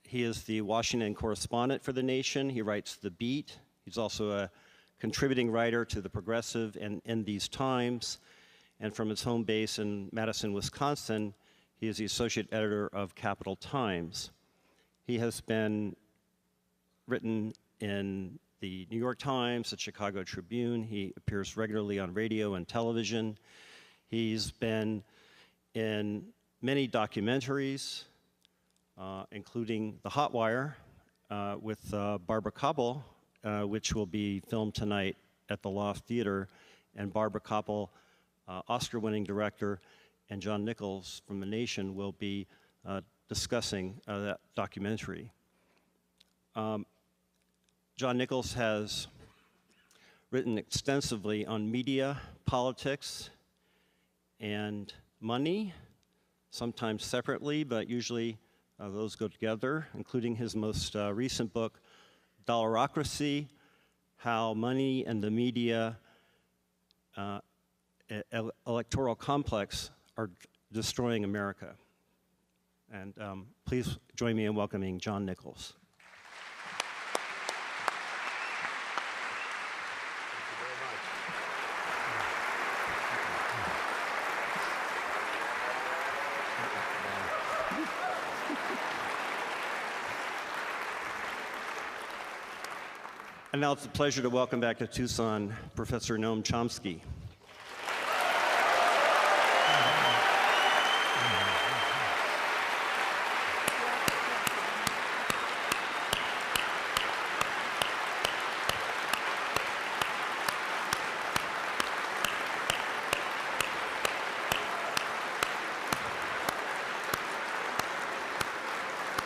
He is the Washington correspondent for The Nation. He writes The Beat. He's also a contributing writer to The Progressive and In These Times. And from his home base in Madison, Wisconsin, he is the associate editor of Capital Times. He has been written in the New York Times, the Chicago Tribune. He appears regularly on radio and television. He's been in many documentaries, including The Hot Wire with Barbara Koppel, which will be filmed tonight at the Loft Theater. And Barbara Koppel, Oscar-winning director, and John Nichols from The Nation will be discussing that documentary. John Nichols has written extensively on media, politics, and money, sometimes separately, but usually those go together, including his most recent book, Dollarocracy: How Money and the Media Electoral Complex Are Destroying America. And please join me in welcoming John Nichols. And now it's a pleasure to welcome back to Tucson Professor Noam Chomsky.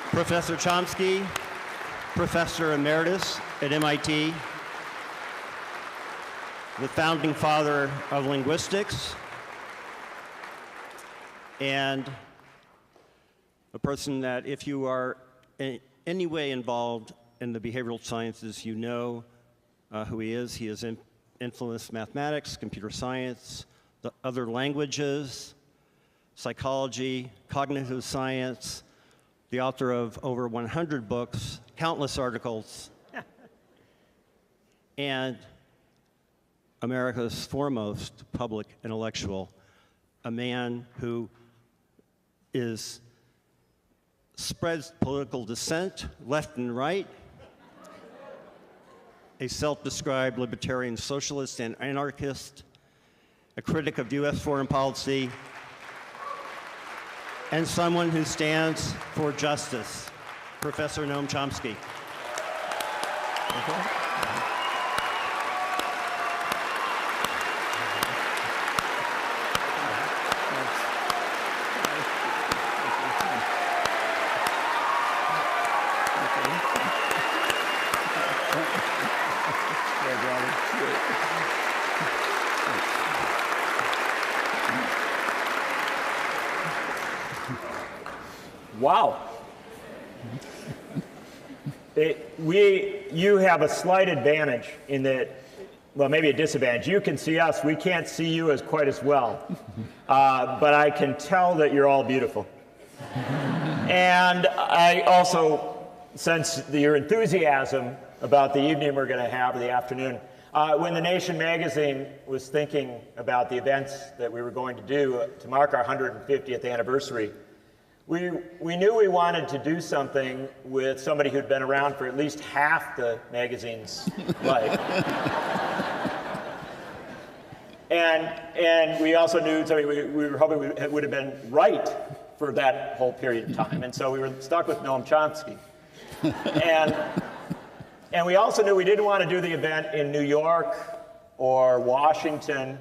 Professor Chomsky, Professor Emeritus at MIT, the founding father of linguistics, and a person that if you are in any way involved in the behavioral sciences, you know who he is. He has influenced mathematics, computer science, the other languages, psychology, cognitive science, the author of over 100 books, countless articles, and America's foremost public intellectual, a man who spreads political dissent left and right, a self-described libertarian socialist and anarchist, a critic of U.S. foreign policy, and someone who stands for justice, Professor Noam Chomsky. Wow. You have a slight advantage in that, well, maybe a disadvantage. You can see us. We can't see you as quite as well. But I can tell that you're all beautiful. And I also sense your enthusiasm about the evening we're going to have, or the afternoon. When The Nation magazine was thinking about the events that we were going to do to mark our 150th anniversary, we knew we wanted to do something with somebody who'd been around for at least half the magazine's life. And we also knew we were hoping it would have been right for that whole period of time. And so we were stuck with Noam Chomsky. And we also knew we didn't want to do the event in New York or Washington,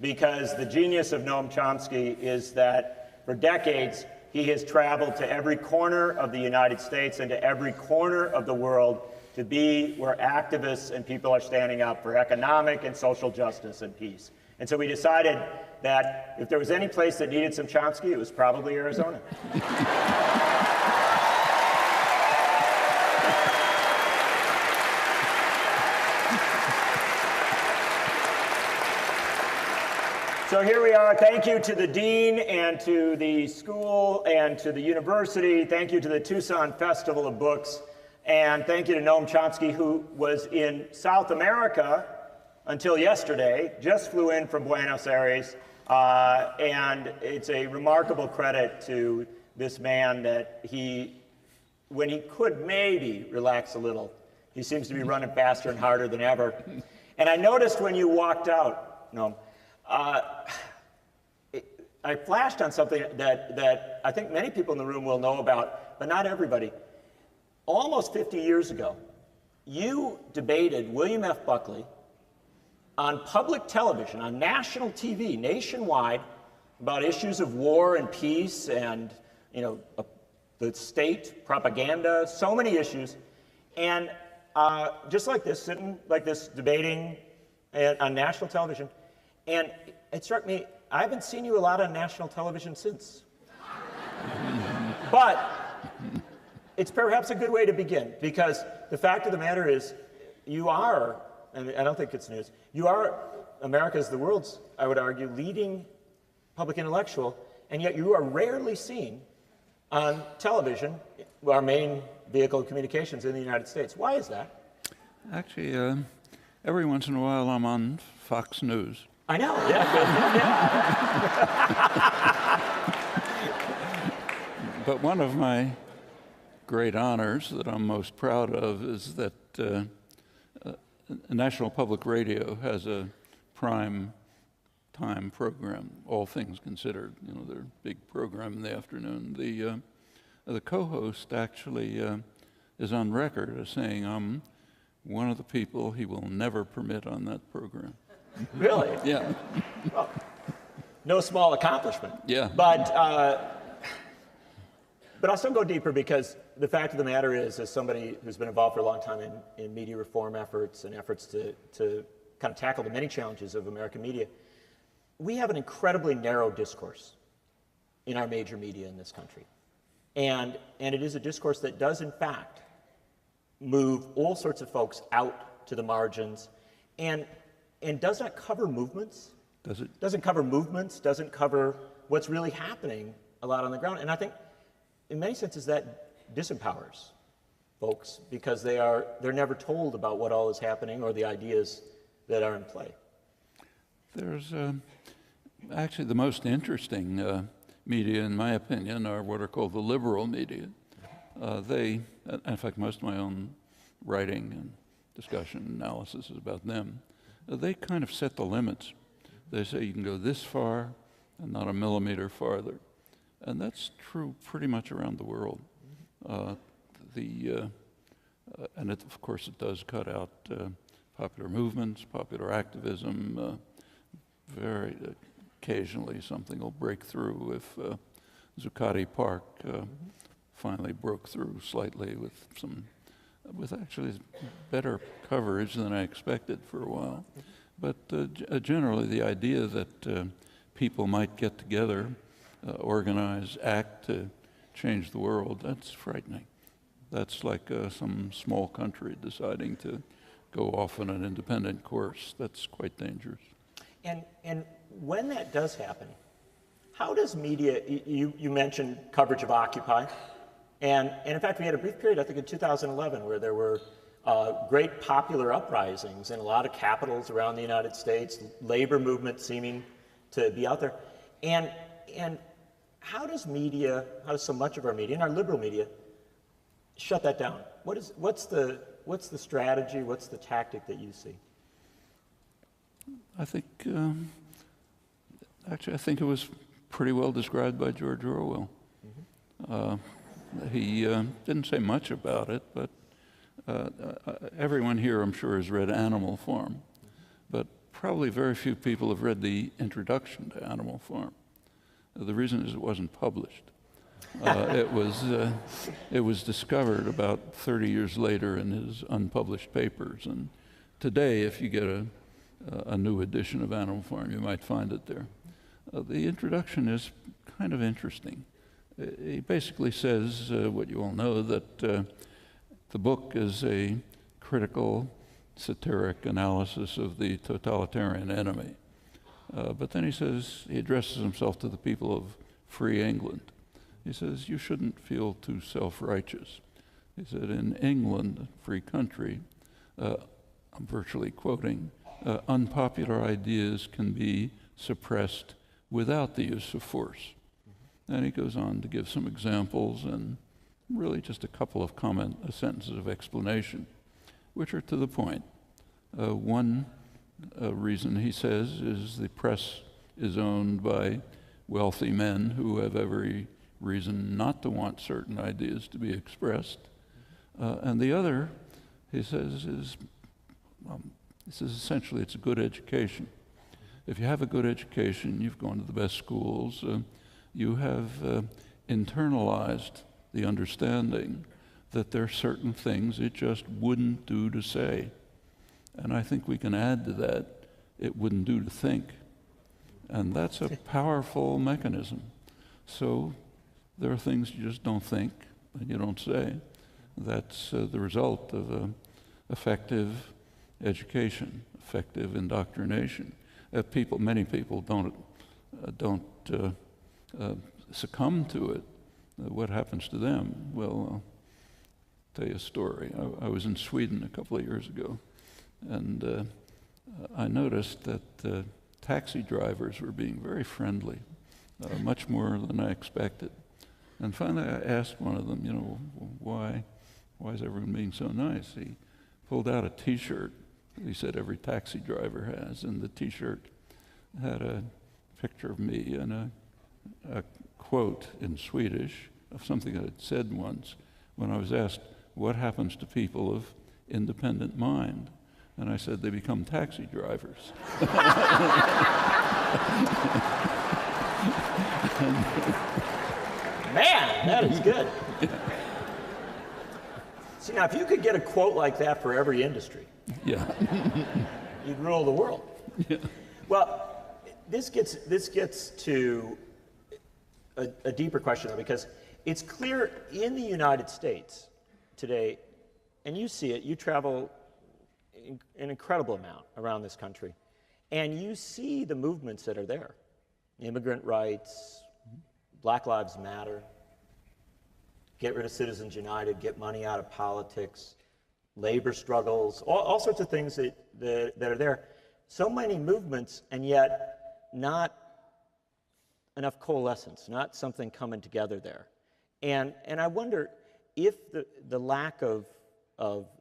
because the genius of Noam Chomsky is that for decades, he has traveled to every corner of the United States and to every corner of the world to be where activists and people are standing up for economic and social justice and peace. And so we decided that if there was any place that needed some Chomsky, it was probably Arizona. So here we are. Thank you to the dean and to the school and to the university. Thank you to the Tucson Festival of Books. And thank you to Noam Chomsky, who was in South America until yesterday, just flew in from Buenos Aires. And it's a remarkable credit to this man that when he could maybe relax a little, he seems to be running faster and harder than ever. And I noticed when you walked out, Noam, I flashed on something that I think many people in the room will know about, but not everybody. Almost 50 years ago, you debated William F. Buckley on public television, on national TV, nationwide, about issues of war and peace and, the state, propaganda, so many issues. And just like this, sitting like this, debating on national television. And it struck me, I haven't seen you a lot on national television since. But it's perhaps a good way to begin, because the fact of the matter is, you are, and I don't think it's news, you are America's, the world's, I would argue, leading public intellectual, and yet you are rarely seen on television, our main vehicle of communications in the United States. Why is that? Actually, every once in a while I'm on Fox News. I know, yeah. But one of my great honors that I'm most proud of is that National Public Radio has a prime time program, All Things Considered, their big program in the afternoon. The co-host actually is on record as saying, I'm one of the people he will never permit on that program. Really? Yeah. Well, no small accomplishment. Yeah. But I'll still go deeper, because the fact of the matter is, as somebody who's been involved for a long time in media reform efforts and efforts to kind of tackle the many challenges of American media, we have an incredibly narrow discourse in our major media in this country. And it is a discourse that does, in fact, move all sorts of folks out to the margins and does not cover movements. Does it? Doesn't cover movements, doesn't cover what's really happening a lot on the ground. And I think, in many senses, that disempowers folks, because they're never told about what all is happening or the ideas that are in play. There's actually the most interesting media, in my opinion, are what are called the liberal media. They, in fact, most of my own writing and discussion analysis is about them. They kind of set the limits. They say you can go this far and not a millimeter farther. And that's true pretty much around the world. And of course it does cut out popular movements, popular activism. Very occasionally something will break through. If Zuccotti Park finally broke through slightly with actually better coverage than I expected for a while. But generally the idea that people might get together, organize, act to change the world, that's frightening. That's like some small country deciding to go off on an independent course. That's quite dangerous. And when that does happen, how does media, you mentioned coverage of Occupy, and in fact we had a brief period, I think in 2011, where there were great popular uprisings in a lot of capitals around the United States, labor movement seeming to be out there. And how does so much of our media, and our liberal media, shut that down? What's the strategy, what's the tactic that you see? I think, I think it was pretty well described by George Orwell. He didn't say much about it, but everyone here, I'm sure, has read Animal Farm, but probably very few people have read the introduction to Animal Farm. The reason is it wasn't published. It was discovered about 30 years later in his unpublished papers, and today, if you get a new edition of Animal Farm, you might find it there. The introduction is kind of interesting. He basically says what you all know, that the book is a critical, satiric analysis of the totalitarian enemy. But then he says, he addresses himself to the people of free England. He says, you shouldn't feel too self-righteous. He said, in England, free country, I'm virtually quoting, unpopular ideas can be suppressed without the use of force. And he goes on to give some examples and really just a couple of sentences of explanation, which are to the point. One reason, he says, is the press is owned by wealthy men who have every reason not to want certain ideas to be expressed. And the other, he says, is essentially it's a good education. If you have a good education, you've gone to the best schools, you have internalized the understanding that there are certain things it just wouldn't do to say. And I think we can add to that, it wouldn't do to think. And that's a powerful mechanism. So there are things you just don't think and you don't say. That's the result of effective education, effective indoctrination. Many people don't succumb to it. What happens to them? Well, I'll tell you a story. I was in Sweden a couple of years ago, and I noticed that taxi drivers were being very friendly, much more than I expected. And finally I asked one of them, why is everyone being so nice? He pulled out a T-shirt he said every taxi driver has, and the T-shirt had a picture of me and a quote in Swedish of something I had said once when I was asked, what happens to people of independent mind? And I said, they become taxi drivers. Man, that is good. See, now, if you could get a quote like that for every industry, yeah, you'd rule the world. Yeah. Well, this gets to a deeper question, though, because it's clear in the United States today, and you see it, you travel an incredible amount around this country, and you see the movements that are there. Immigrant rights, Black Lives Matter, get rid of Citizens United, get money out of politics, labor struggles, all sorts of things that are there. So many movements, and yet not enough coalescence, not something coming together there. And I wonder if the lack of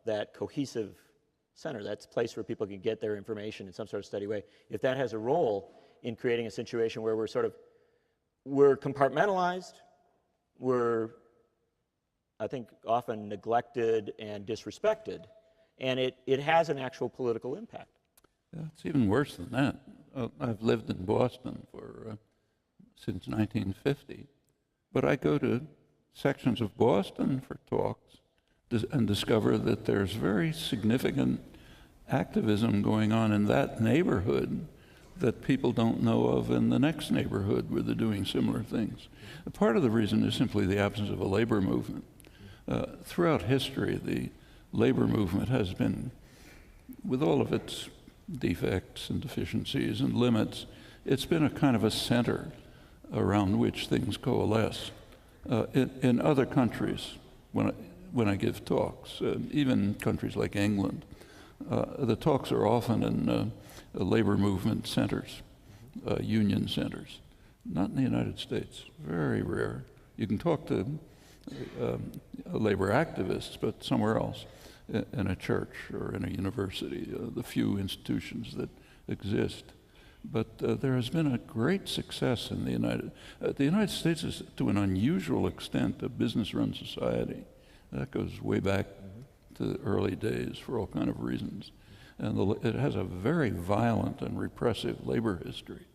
that cohesive center, that place where people can get their information in some sort of steady way, if that has a role in creating a situation where we're compartmentalized, we're, I think, often neglected and disrespected, and it has an actual political impact. Yeah, it's even worse than that. I've lived in Boston since 1950, but I go to sections of Boston for talks and discover that there's very significant activism going on in that neighborhood that people don't know of in the next neighborhood where they're doing similar things. Part of the reason is simply the absence of a labor movement. Throughout history, the labor movement has been, with all of its defects and deficiencies and limits, it's been a kind of a center around which things coalesce. In other countries, when I give talks, even countries like England, the talks are often in labor movement centers, union centers. Not in the United States, very rare. You can talk to labor activists, but somewhere else, in a church or in a university, the few institutions that exist. But there has been a great success in the United States is, to an unusual extent, a business-run society. That goes way back to the early days for all kind of reasons. And it has a very violent and repressive labor history.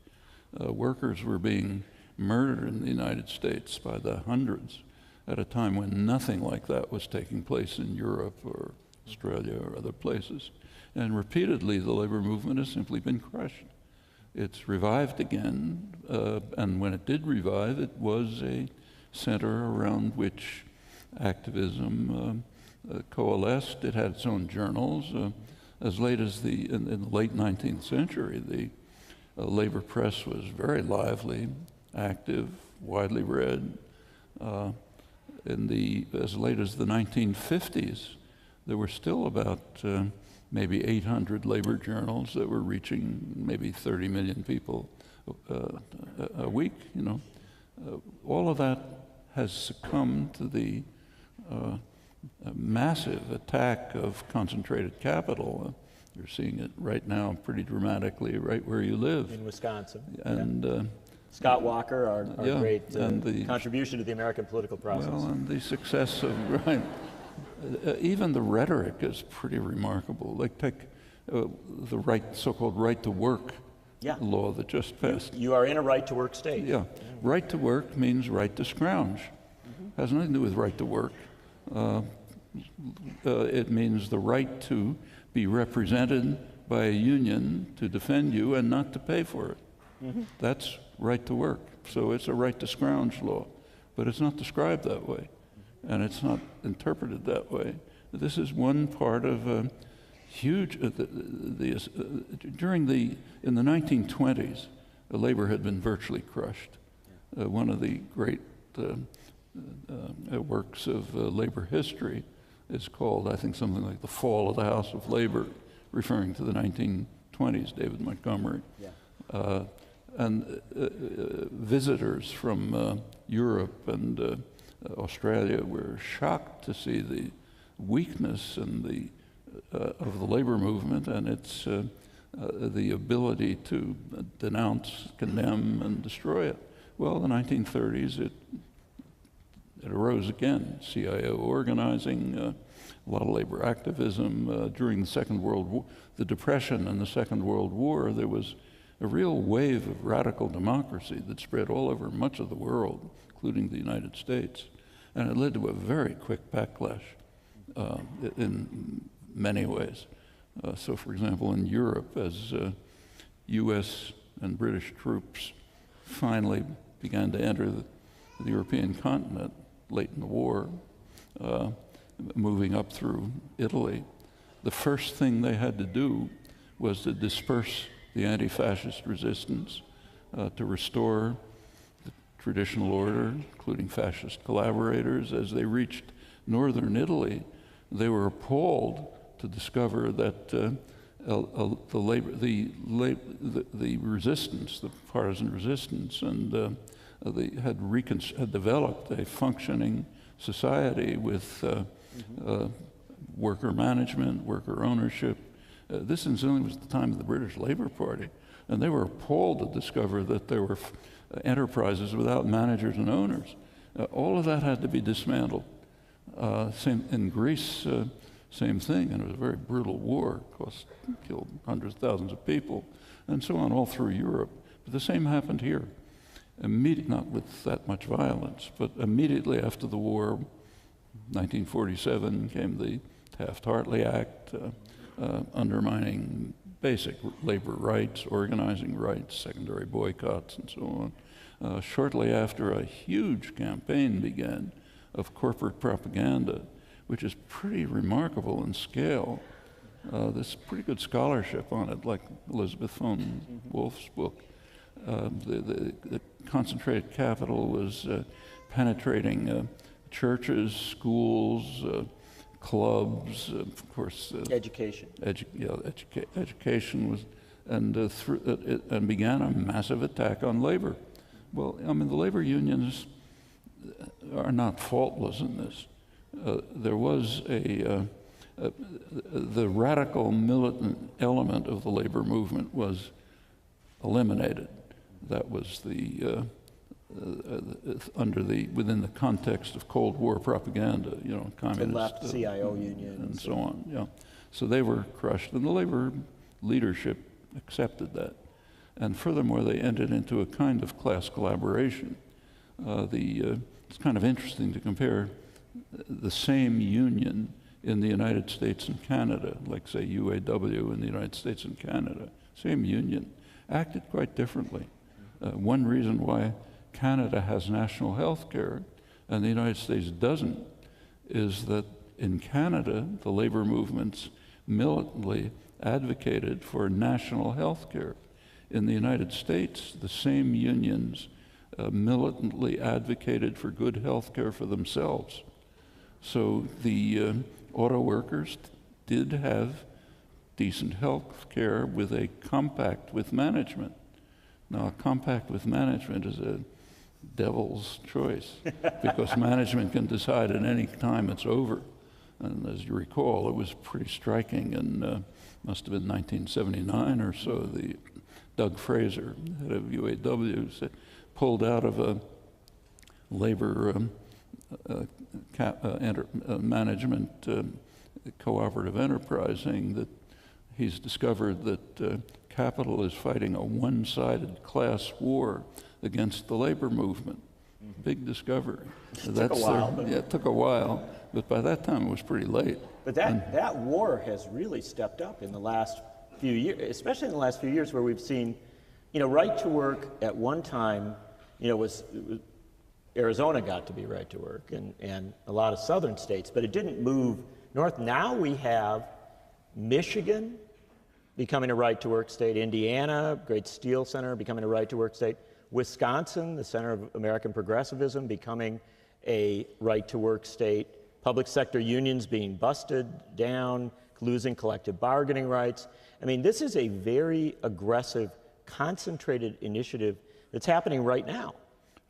Workers were being murdered in the United States by the hundreds at a time when nothing like that was taking place in Europe or Australia or other places. And repeatedly, the labor movement has simply been crushed. It's revived again, and when it did revive, it was a center around which activism coalesced. It had its own journals. As late as in the late 19th century, labor press was very lively, active, widely read. As late as the 1950s, there were still about maybe 800 labor journals that were reaching maybe 30 million people a week. All of that has succumbed to the massive attack of concentrated capital. You're seeing it right now pretty dramatically right where you live. In Wisconsin. And Scott Walker, our yeah, great and contribution to the American political process. well, and the success of, right, even the rhetoric is pretty remarkable. Like take the so-called right to work law that just passed. You are in a right to work state. Yeah, right to work means right to scrounge. Has nothing to do with right to work. It means the right to be represented by a union to defend you and not to pay for it. That's right to work. So it's a right to scrounge law, but it's not described that way, and it's not interpreted that way. This is one part of a huge. In the 1920s, labor had been virtually crushed. One of the great works of labor history is called, I think, something like The Fall of the House of Labor, referring to the 1920s, David Montgomery. And visitors from Europe and Australia were shocked to see the weakness and of the labor movement and its the ability to denounce, condemn, and destroy it. Well, in the 1930s, it arose again. CIO organizing, a lot of labor activism. During the Second World War, the Depression and the Second World War, there was a real wave of radical democracy that spread all over much of the world, including the United States. And it led to a very quick backlash in many ways. So, for example, in Europe, as US and British troops finally began to enter the European continent late in the war, moving up through Italy, the first thing they had to do was to disperse the anti-fascist resistance, to restore the traditional order, including fascist collaborators. As they reached northern Italy, they were appalled to discover that the resistance, the partisan resistance, and they had developed a functioning society with worker management, worker ownership. This incidentally was the time of the British Labour Party, and they were appalled to discover that there were enterprises without managers and owners. All of that had to be dismantled. Same in Greece, same thing, and it was a very brutal war. Killed hundreds of thousands of people, and so on all through Europe. But the same happened here. Not with that much violence, but immediately after the war, 1947, came the Taft-Hartley Act, undermining basic labor rights, organizing rights, secondary boycotts, and so on. Shortly after, a huge campaign began of corporate propaganda, which is pretty remarkable in scale. There's pretty good scholarship on it, like Elizabeth Fone Wolf's book. The concentrated capital was penetrating churches, schools, clubs, of course. Education. Education was, and began a massive attack on labor. Well, I mean, the labor unions are not faultless in this. There was the radical militant element of the labor movement was eliminated. That was within the context of Cold War propaganda, communist. The left CIO union. And so on, yeah. So they were crushed, and the labor leadership accepted that. And furthermore, they entered into a kind of class collaboration. It's kind of interesting to compare the same union in the United States and Canada, like say UAW in the United States and Canada, same union, acted quite differently. One reason why Canada has national health care and the United States doesn't is that in Canada, the labor movements militantly advocated for national health care. In the United States, the same unions militantly advocated for good health care for themselves. So the auto workers did have decent health care with a compact with management. Now, a compact with management is a devil's choice because management can decide at any time it's over. And as you recall, it was pretty striking in, must have been 1979 or so, Doug Fraser, head of UAW, pulled out of a labor management cooperative enterprise, saying that he's discovered that capital is fighting a one-sided class war against the labor movement. Big discovery. It took a while. Yeah, it took a while, but by that time it was pretty late. But that war has really stepped up in the last few years, especially in the last few years, where we've seen, right to work at one time, was Arizona got to be right to work, and a lot of southern states, but it didn't move north. Now we have Michigan becoming a right to work state, Indiana, great steel center, becoming a right to work state, Wisconsin, the center of American progressivism, becoming a right to work state, public sector unions being busted down, losing collective bargaining rights. I mean, this is a very aggressive, concentrated initiative that's happening right now.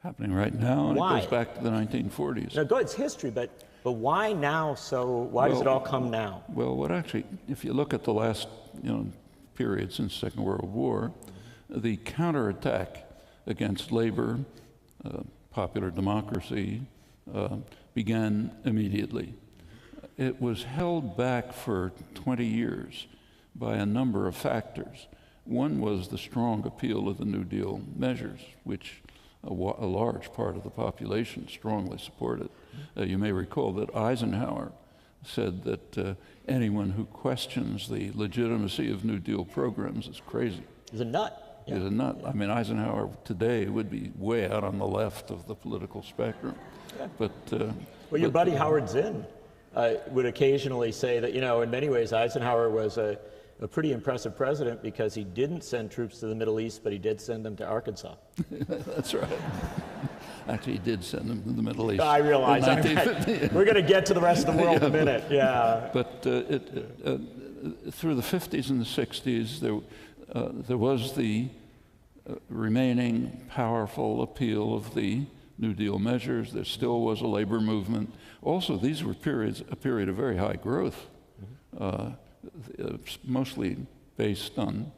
Happening right now, and Why? it goes back to the 1940s. Now, it's history, but why now? Why does it all come now? Well, what actually, if you look at the last period since Second World War, the counterattack against labor, popular democracy, began immediately. It was held back for 20 years by a number of factors. One was the strong appeal of the New Deal measures, which a large part of the population strongly supported. You may recall that Eisenhower said that anyone who questions the legitimacy of New Deal programs is crazy. He's a nut. Yeah. He's a nut. I mean, Eisenhower today would be way out on the left of the political spectrum. Yeah. But well, your buddy Howard Zinn would occasionally say that, in many ways, Eisenhower was a pretty impressive president because he didn't send troops to the Middle East, but he did send them to Arkansas. That's right. Actually, he did send them to the Middle East. I realize. We're going to get to the rest of the world in a minute. Yeah. But through the 50s and the 60s, there was the remaining powerful appeal of the New Deal measures. There still was a labor movement. Also, these were a period of very high growth, mostly based on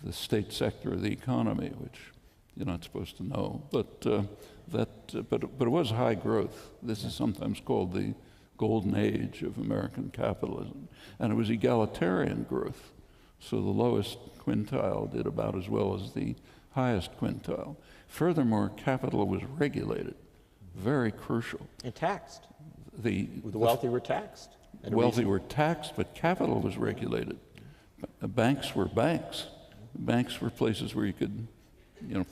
the state sector of the economy, which you're not supposed to know. But it was high growth. This is sometimes called the golden age of American capitalism, and it was egalitarian growth. So the lowest quintile did about as well as the highest quintile. Furthermore, capital was regulated, very crucial. And taxed. The wealthy were taxed. The wealthy were taxed, but capital was regulated. Banks were banks. Banks were places where you could,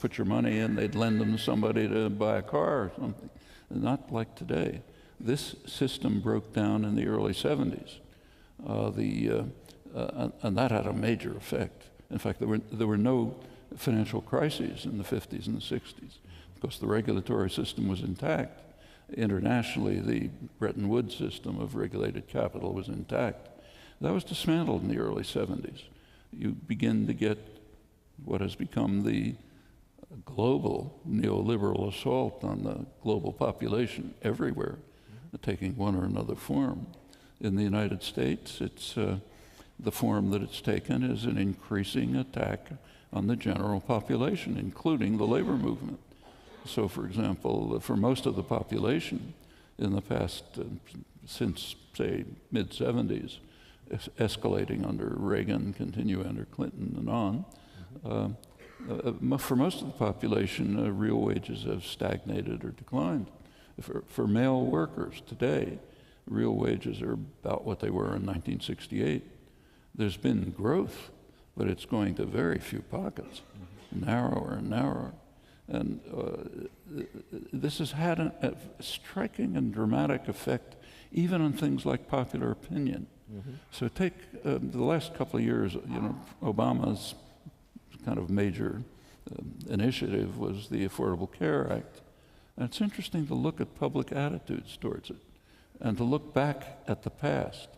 put your money in. They'd lend them to somebody to buy a car or something. Not like today. This system broke down in the early 70s. And that had a major effect. In fact, there were no financial crises in the 50s and the 60s because the regulatory system was intact. Internationally, the Bretton Woods system of regulated capital was intact. That was dismantled in the early 70s. You begin to get what has become the global neoliberal assault on the global population everywhere, taking one or another form. In the United States, it's the form that it's taken is an increasing attack on the general population, including the labor movement. So, for example, for most of the population in the past, since, say, mid-70s, escalating under Reagan, continuing under Clinton and on, for most of the population, real wages have stagnated or declined. For male workers today, real wages are about what they were in 1968. There's been growth, but it's going to very few pockets, narrower and narrower. And this has had a striking and dramatic effect even on things like popular opinion. So take the last couple of years, Obama's kind of major initiative was the Affordable Care Act. And it's interesting to look at public attitudes towards it and to look back at the past.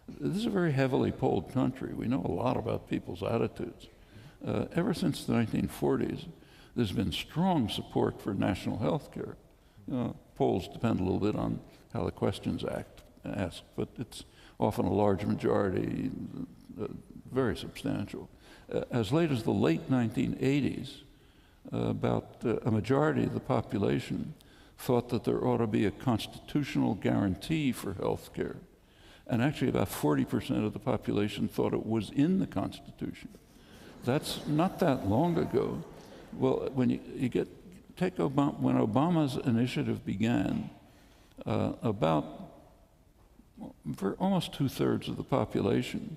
This is a very heavily polled country. We know a lot about people's attitudes. Ever since the 1940s, there's been strong support for national health care. Polls depend a little bit on how the questions asked, but it's often a large majority, very substantial. As late as the late 1980s, about a majority of the population thought that there ought to be a constitutional guarantee for health care. And actually about 40% of the population thought it was in the Constitution. That's not that long ago. Well, when take Obama, when Obama's initiative began, almost 2/3 of the population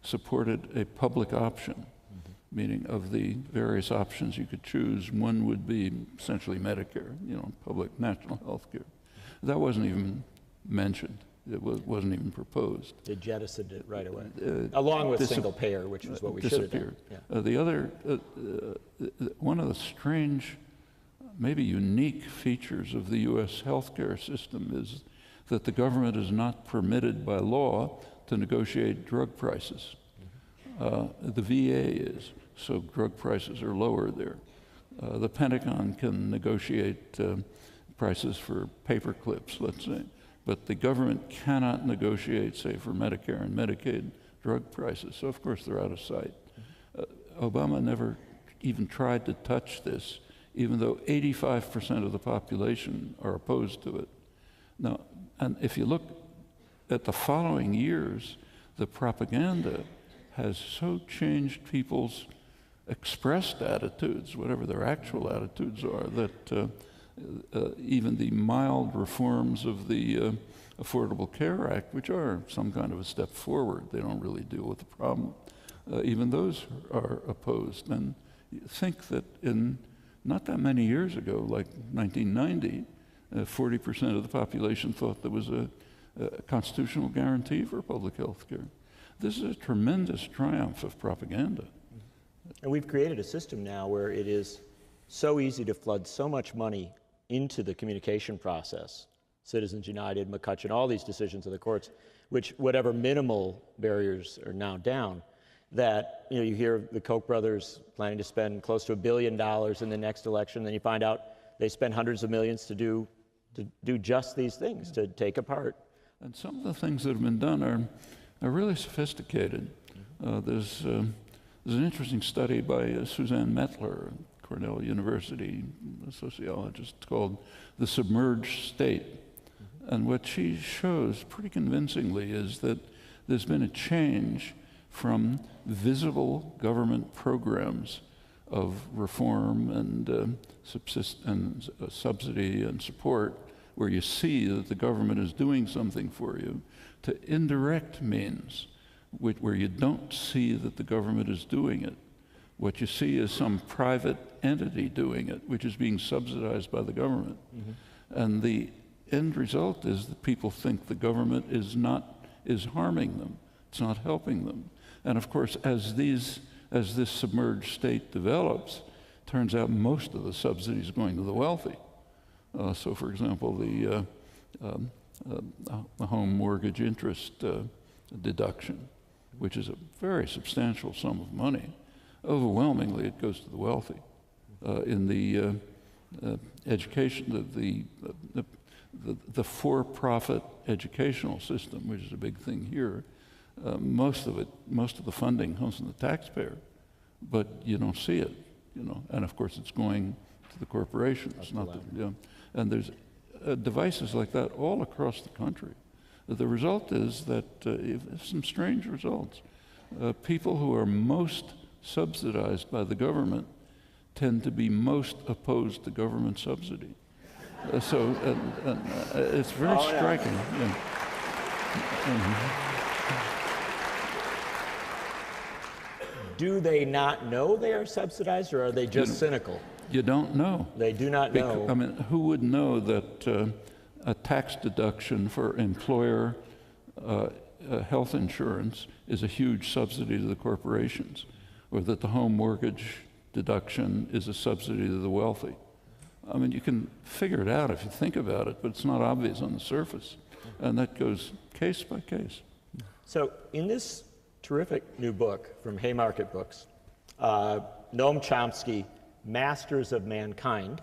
supported a public option, meaning of the various options you could choose, one would be essentially Medicare, public national health care. That wasn't even mentioned. It wasn't even proposed. They jettisoned it right away, along with single payer, which was what we should have done. Yeah. The other, one of the strange, maybe unique features of the U.S. healthcare system is that the government is not permitted by law to negotiate drug prices. The VA is, so drug prices are lower there. The Pentagon can negotiate prices for paper clips, let's say, but the government cannot negotiate, say, for Medicare and Medicaid drug prices. So of course they're out of sight. Obama never even tried to touch this, even though 85% of the population are opposed to it. Now, and if you look at the following years, the propaganda has so changed people's expressed attitudes, whatever their actual attitudes are, that even the mild reforms of the Affordable Care Act, which are some kind of a step forward, they don't really deal with the problem, even those are opposed. And you think that in not that many years ago, like 1990, 40% of the population thought there was a constitutional guarantee for public health care. This is a tremendous triumph of propaganda. And we've created a system now where it is so easy to flood so much money into the communication process. Citizens United, McCutcheon, all these decisions of the courts, which whatever minimal barriers are now down, that you hear the Koch brothers planning to spend close to $1 billion in the next election, then you find out they spend hundreds of millions to do just these things, to take apart. And some of the things that have been done are really sophisticated. There's an interesting study by Suzanne Mettler, Cornell University, a sociologist, called The Submerged State. And what she shows pretty convincingly is that there's been a change from visible government programs of reform and subsidy and support, where you see that the government is doing something for you, to indirect means, where you don't see that the government is doing it. What you see is some private entity doing it, which is being subsidized by the government. And the end result is that people think the government is harming them. It's not helping them. And of course, as this submerged state develops, turns out most of the subsidies are going to the wealthy. So for example, the home mortgage interest deduction, which is a very substantial sum of money, overwhelmingly it goes to the wealthy. In the education, the for-profit educational system, which is a big thing here, most of the funding comes from the taxpayer, but you don't see it, and of course it's going to the corporations, and there's devices like that all across the country. The result is that some strange results. People who are most subsidized by the government tend to be most opposed to government subsidy. So it's very striking. Yeah. Do they not know they are subsidized, or are they just cynical? You don't know. They do not know. I mean, who would know that a tax deduction for employer health insurance is a huge subsidy to the corporations, or that the home mortgage deduction is a subsidy to the wealthy. I mean, you can figure it out if you think about it, but it's not obvious on the surface. And that goes case by case. So in this terrific new book from Haymarket Books, Noam Chomsky, Masters of Mankind,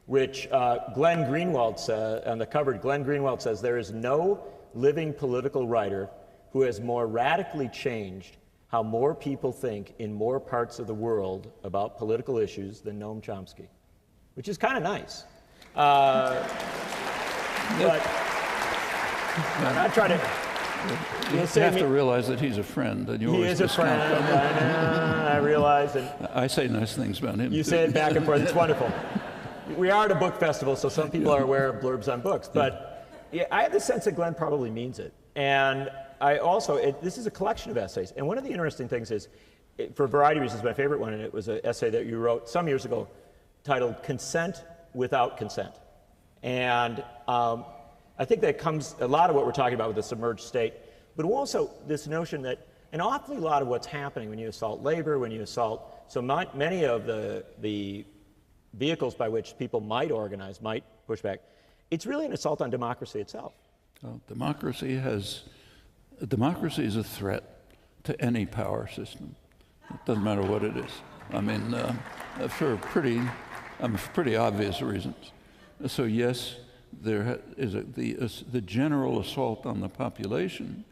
which Glenn Greenwald says, on the cover, Glenn Greenwald says, there is no living political writer who has more radically changed how more people think in more parts of the world about political issues than Noam Chomsky, which is kind of nice. But I'm not trying to... You have to realize that he's a friend, and you he always is a friend, I realize. And I say nice things about him. You say it back and forth, it's wonderful. We are at a book festival, so some people are aware of blurbs on books, but yeah, I have the sense that Glenn probably means it. And I also, this is a collection of essays, and one of the interesting things is, for a variety of reasons, my favorite one, and it was an essay that you wrote some years ago titled Consent Without Consent. And I think that comes, a lot of what we're talking about with the submerged state, but also this notion that an awfully lot of what's happening when you assault labor, when you assault, so many of the vehicles by which people might organize, might push back, it's really an assault on democracy itself. Democracy is a threat to any power system. It doesn't matter what it is. I mean, for pretty obvious reasons. So yes, there is the general assault on the population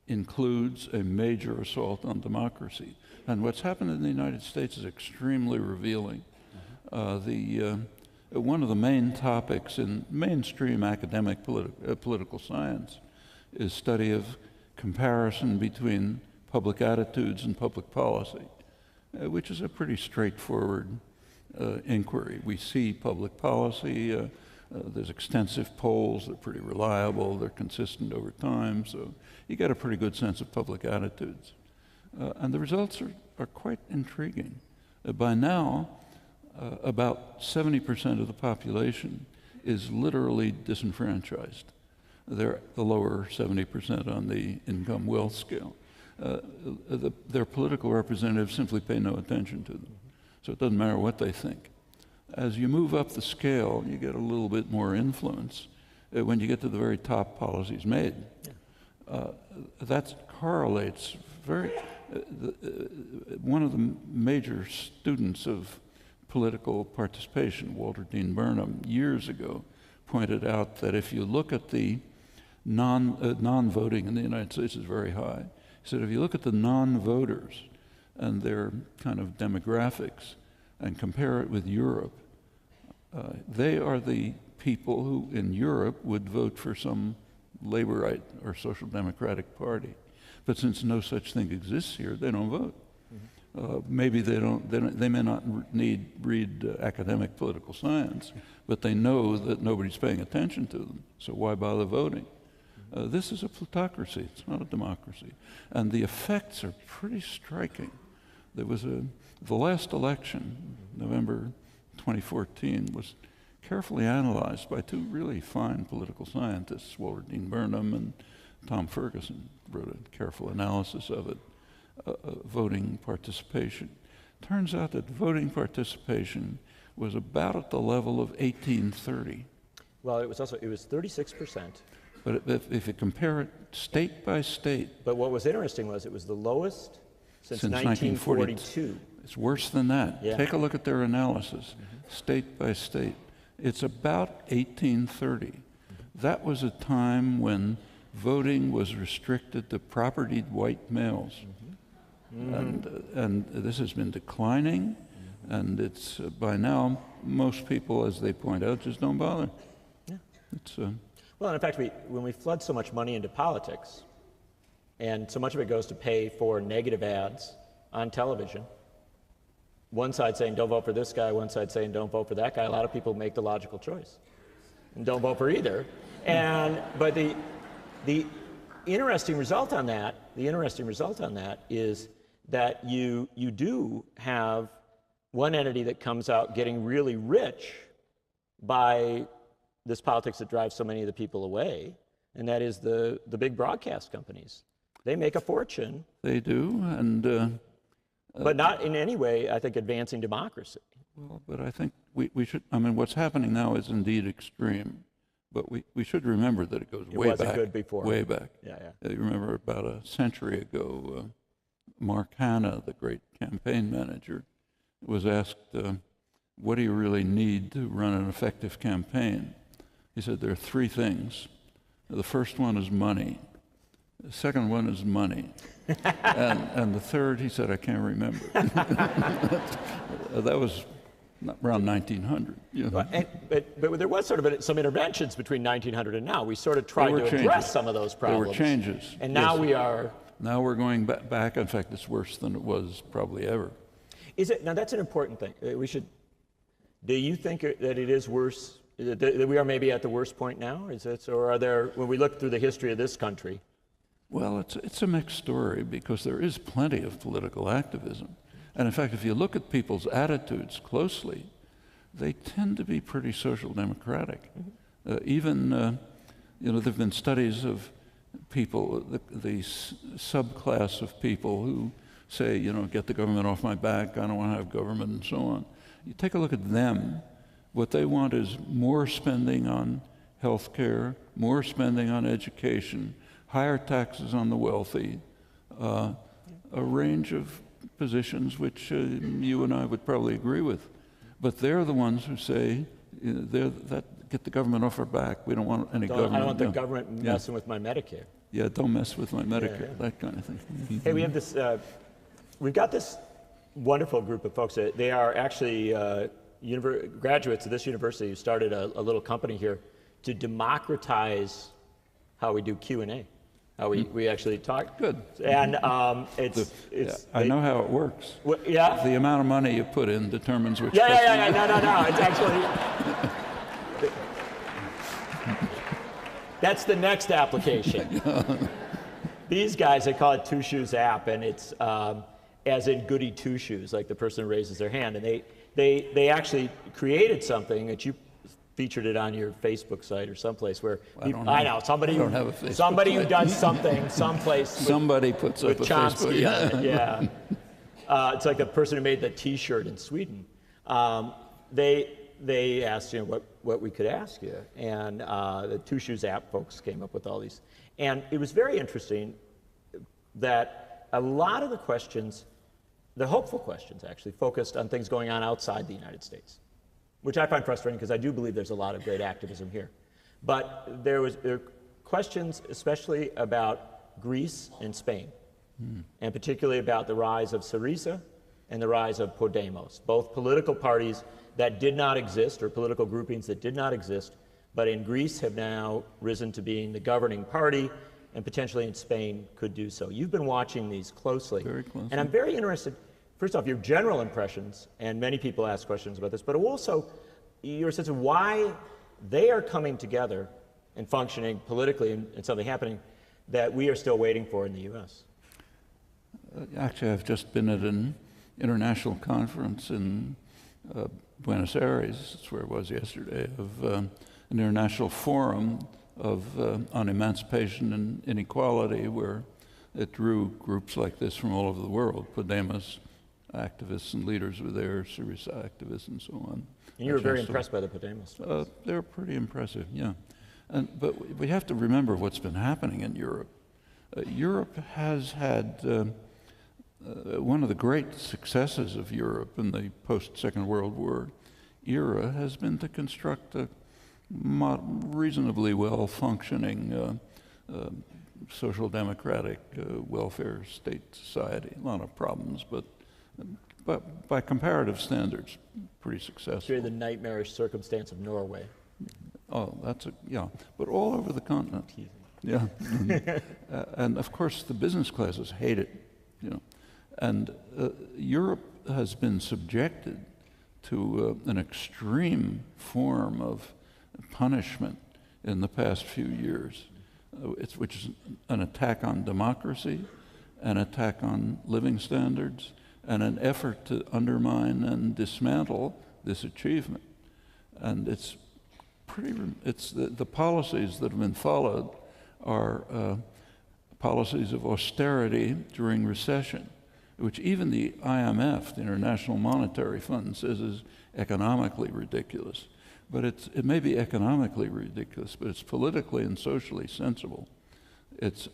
includes a major assault on democracy. And what's happened in the United States is extremely revealing. One of the main topics in mainstream academic political science is study of comparison between public attitudes and public policy, which is a pretty straightforward inquiry. We see public policy, there's extensive polls, they're pretty reliable, they're consistent over time, so you get a pretty good sense of public attitudes. And the results are quite intriguing. By now, about 70% of the population is literally disenfranchised. They're the lower 70% on the income wealth scale. Their political representatives simply pay no attention to them. So it doesn't matter what they think. As you move up the scale, you get a little bit more influence when you get to the very top policies made. That correlates very... one of the major students of political participation, Walter Dean Burnham, years ago, pointed out that if you look at the non-voting in the United States is very high. He said if you look at the non-voters and their kind of demographics and compare it with Europe, they are the people who in Europe would vote for some Laborite or Social Democratic Party. But since no such thing exists here, they don't vote. Maybe they may not read academic political science, but they know that nobody's paying attention to them, so why bother voting? This is a plutocracy, it's not a democracy. And the effects are pretty striking. There was the last election, November 2014, was carefully analyzed by two really fine political scientists, Walter Dean Burnham and Tom Ferguson, wrote a careful analysis of it. Voting participation. Turns out that voting participation was about at the level of 1830. Well, it was 36%. But if you compare it state by state. But what was interesting was it was the lowest since 1942. It's worse than that. Yeah. Take a look at their analysis, state by state. It's about 1830. That was a time when voting was restricted to propertied white males. And this has been declining, and it's by now most people, as they point out, just don't bother. Yeah. It's well, and in fact, when we flood so much money into politics, and so much of it goes to pay for negative ads on television, one side saying don't vote for this guy, one side saying don't vote for that guy, a lot of people make the logical choice and don't vote for either. But the interesting result on that is that you do have one entity that comes out getting really rich by this politics that drives so many of the people away, and that is the big broadcast companies. They make a fortune. They do, and but not in any way, I think, advancing democracy. Well, but I think we should, I mean, what's happening now is indeed extreme, but we should remember that it goes way back. It wasn't good before. Way back. Yeah. You remember about a century ago, Mark Hanna, the great campaign manager, was asked, what do you really need to run an effective campaign? He said, there are three things. The first one is money. The second one is money. and the third, he said, I can't remember. That was around 1900. You know. But there was sort of some interventions between 1900 and now. We sort of tried to address some of those problems. There were changes. And now we are... Now we're going back. In fact, it's worse than it was probably ever. Is it? Now, that's an important thing. Do you think that it is worse, that we are maybe at the worst point now? Or are there, when we look through the history of this country? Well, it's a mixed story because there is plenty of political activism. And in fact, if you look at people's attitudes closely, they tend to be pretty social democratic. Even, there have been studies of people, the subclass of people who say, get the government off my back, I don't want to have government, and so on. You take a look at them, what they want is more spending on health care, more spending on education, higher taxes on the wealthy, a range of positions which you and I would probably agree with. But they're the ones who say, get the government off our back. We don't want any government. I don't want the government messing with my Medicare. Yeah, don't mess with my Medicare, that kind of thing. Hey, we have this, we've got this wonderful group of folks. They are actually graduates of this university who started a little company here to democratize how we do Q&A. How we actually talk. Good. And I know how it works. Yeah? The amount of money you put in determines which No. It's actually... That's the next application. These guys, they call it Two Shoes app, and it's as in goody two shoes, like the person who raises their hand. And they actually created something that you featured it on your Facebook site or someplace where somebody who does something someplace. Somebody puts up a Chomsky. Facebook. Yeah. It's like the person who made the T-shirt in Sweden. They asked what we could ask you, and the Two Shoes app folks came up with all these. And it was very interesting that a lot of the questions, the hopeful questions actually, focused on things going on outside the United States, which I find frustrating because I do believe there's a lot of great activism here. But there were questions especially about Greece and Spain, and particularly about the rise of Syriza and the rise of Podemos, both political parties that did not exist, or political groupings that did not exist, but in Greece have now risen to being the governing party, and potentially in Spain could do so. You've been watching these closely. Very closely. And I'm very interested, first off, your general impressions, and many people ask questions about this, but also your sense of why they are coming together and functioning politically and something happening that we are still waiting for in the U.S. Actually, I've just been at an international conference in Buenos Aires, that's where I was yesterday, of an international forum on emancipation and inequality, where it drew groups like this from all over the world. Podemos activists and leaders were there, Syriza activists and so on. And you were very impressed by the Podemos. They're pretty impressive, yeah. But we have to remember what's been happening in Europe. Europe has had one of the great successes of Europe in the post-Second World War era has been to construct a reasonably well-functioning social democratic welfare state society. A lot of problems, but by comparative standards, pretty successful. The nightmarish circumstance of Norway. Oh, but all over the continent. Yeah. And of course, the business classes hate it, And Europe has been subjected to an extreme form of punishment in the past few years, which is an attack on democracy, an attack on living standards, and an effort to undermine and dismantle this achievement. And the policies that have been followed are policies of austerity during recession, which even the IMF, the International Monetary Fund, says is economically ridiculous. But it may be economically ridiculous, but it's politically and socially sensible. It's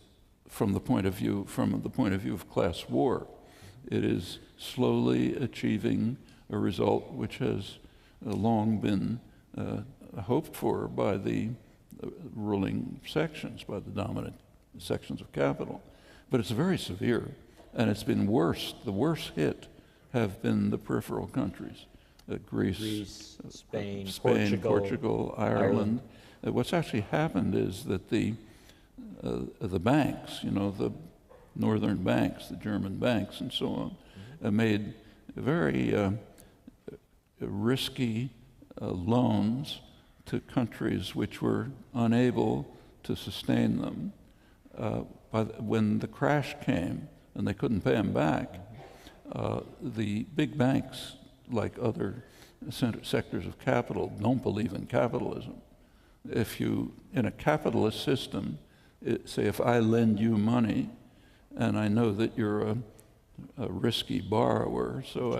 from the point of view of class war. It is slowly achieving a result which has long been hoped for by the ruling sections, by the dominant sections of capital. But it's very severe, and it's been worse. The worst hit have been the peripheral countries, Greece, Spain, Portugal, Ireland. What's actually happened is that the banks, the northern banks, the German banks and so on, made very risky loans to countries which were unable to sustain them. When the crash came and they couldn't pay them back, the big banks, like other sectors of capital, don't believe in capitalism. In a capitalist system, say if I lend you money and I know that you're a risky borrower, so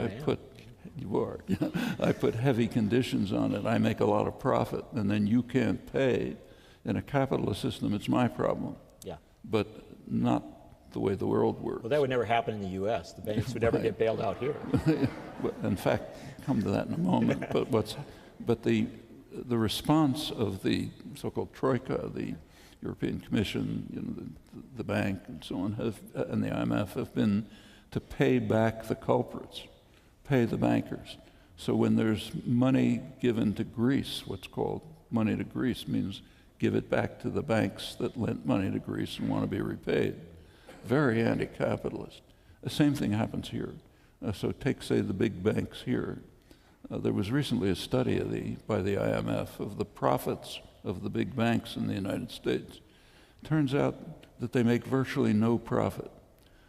I put heavy conditions on it, I make a lot of profit, and then you can't pay. In a capitalist system, it's my problem. Yeah. But not the way the world works. Well, that would never happen in the U.S. The banks would never get bailed out here. In fact, come to that in a moment. But the response of the so-called Troika, the European Commission, the bank, and so on, and the IMF have been to pay back the culprits, pay the bankers. So when there's money given to Greece, what's called money to Greece means give it back to the banks that lent money to Greece and want to be repaid. Very anti-capitalist. The same thing happens here. So take, say, the big banks here. There was recently a study by the IMF of the profits of the big banks in the United States. Turns out that they make virtually no profit.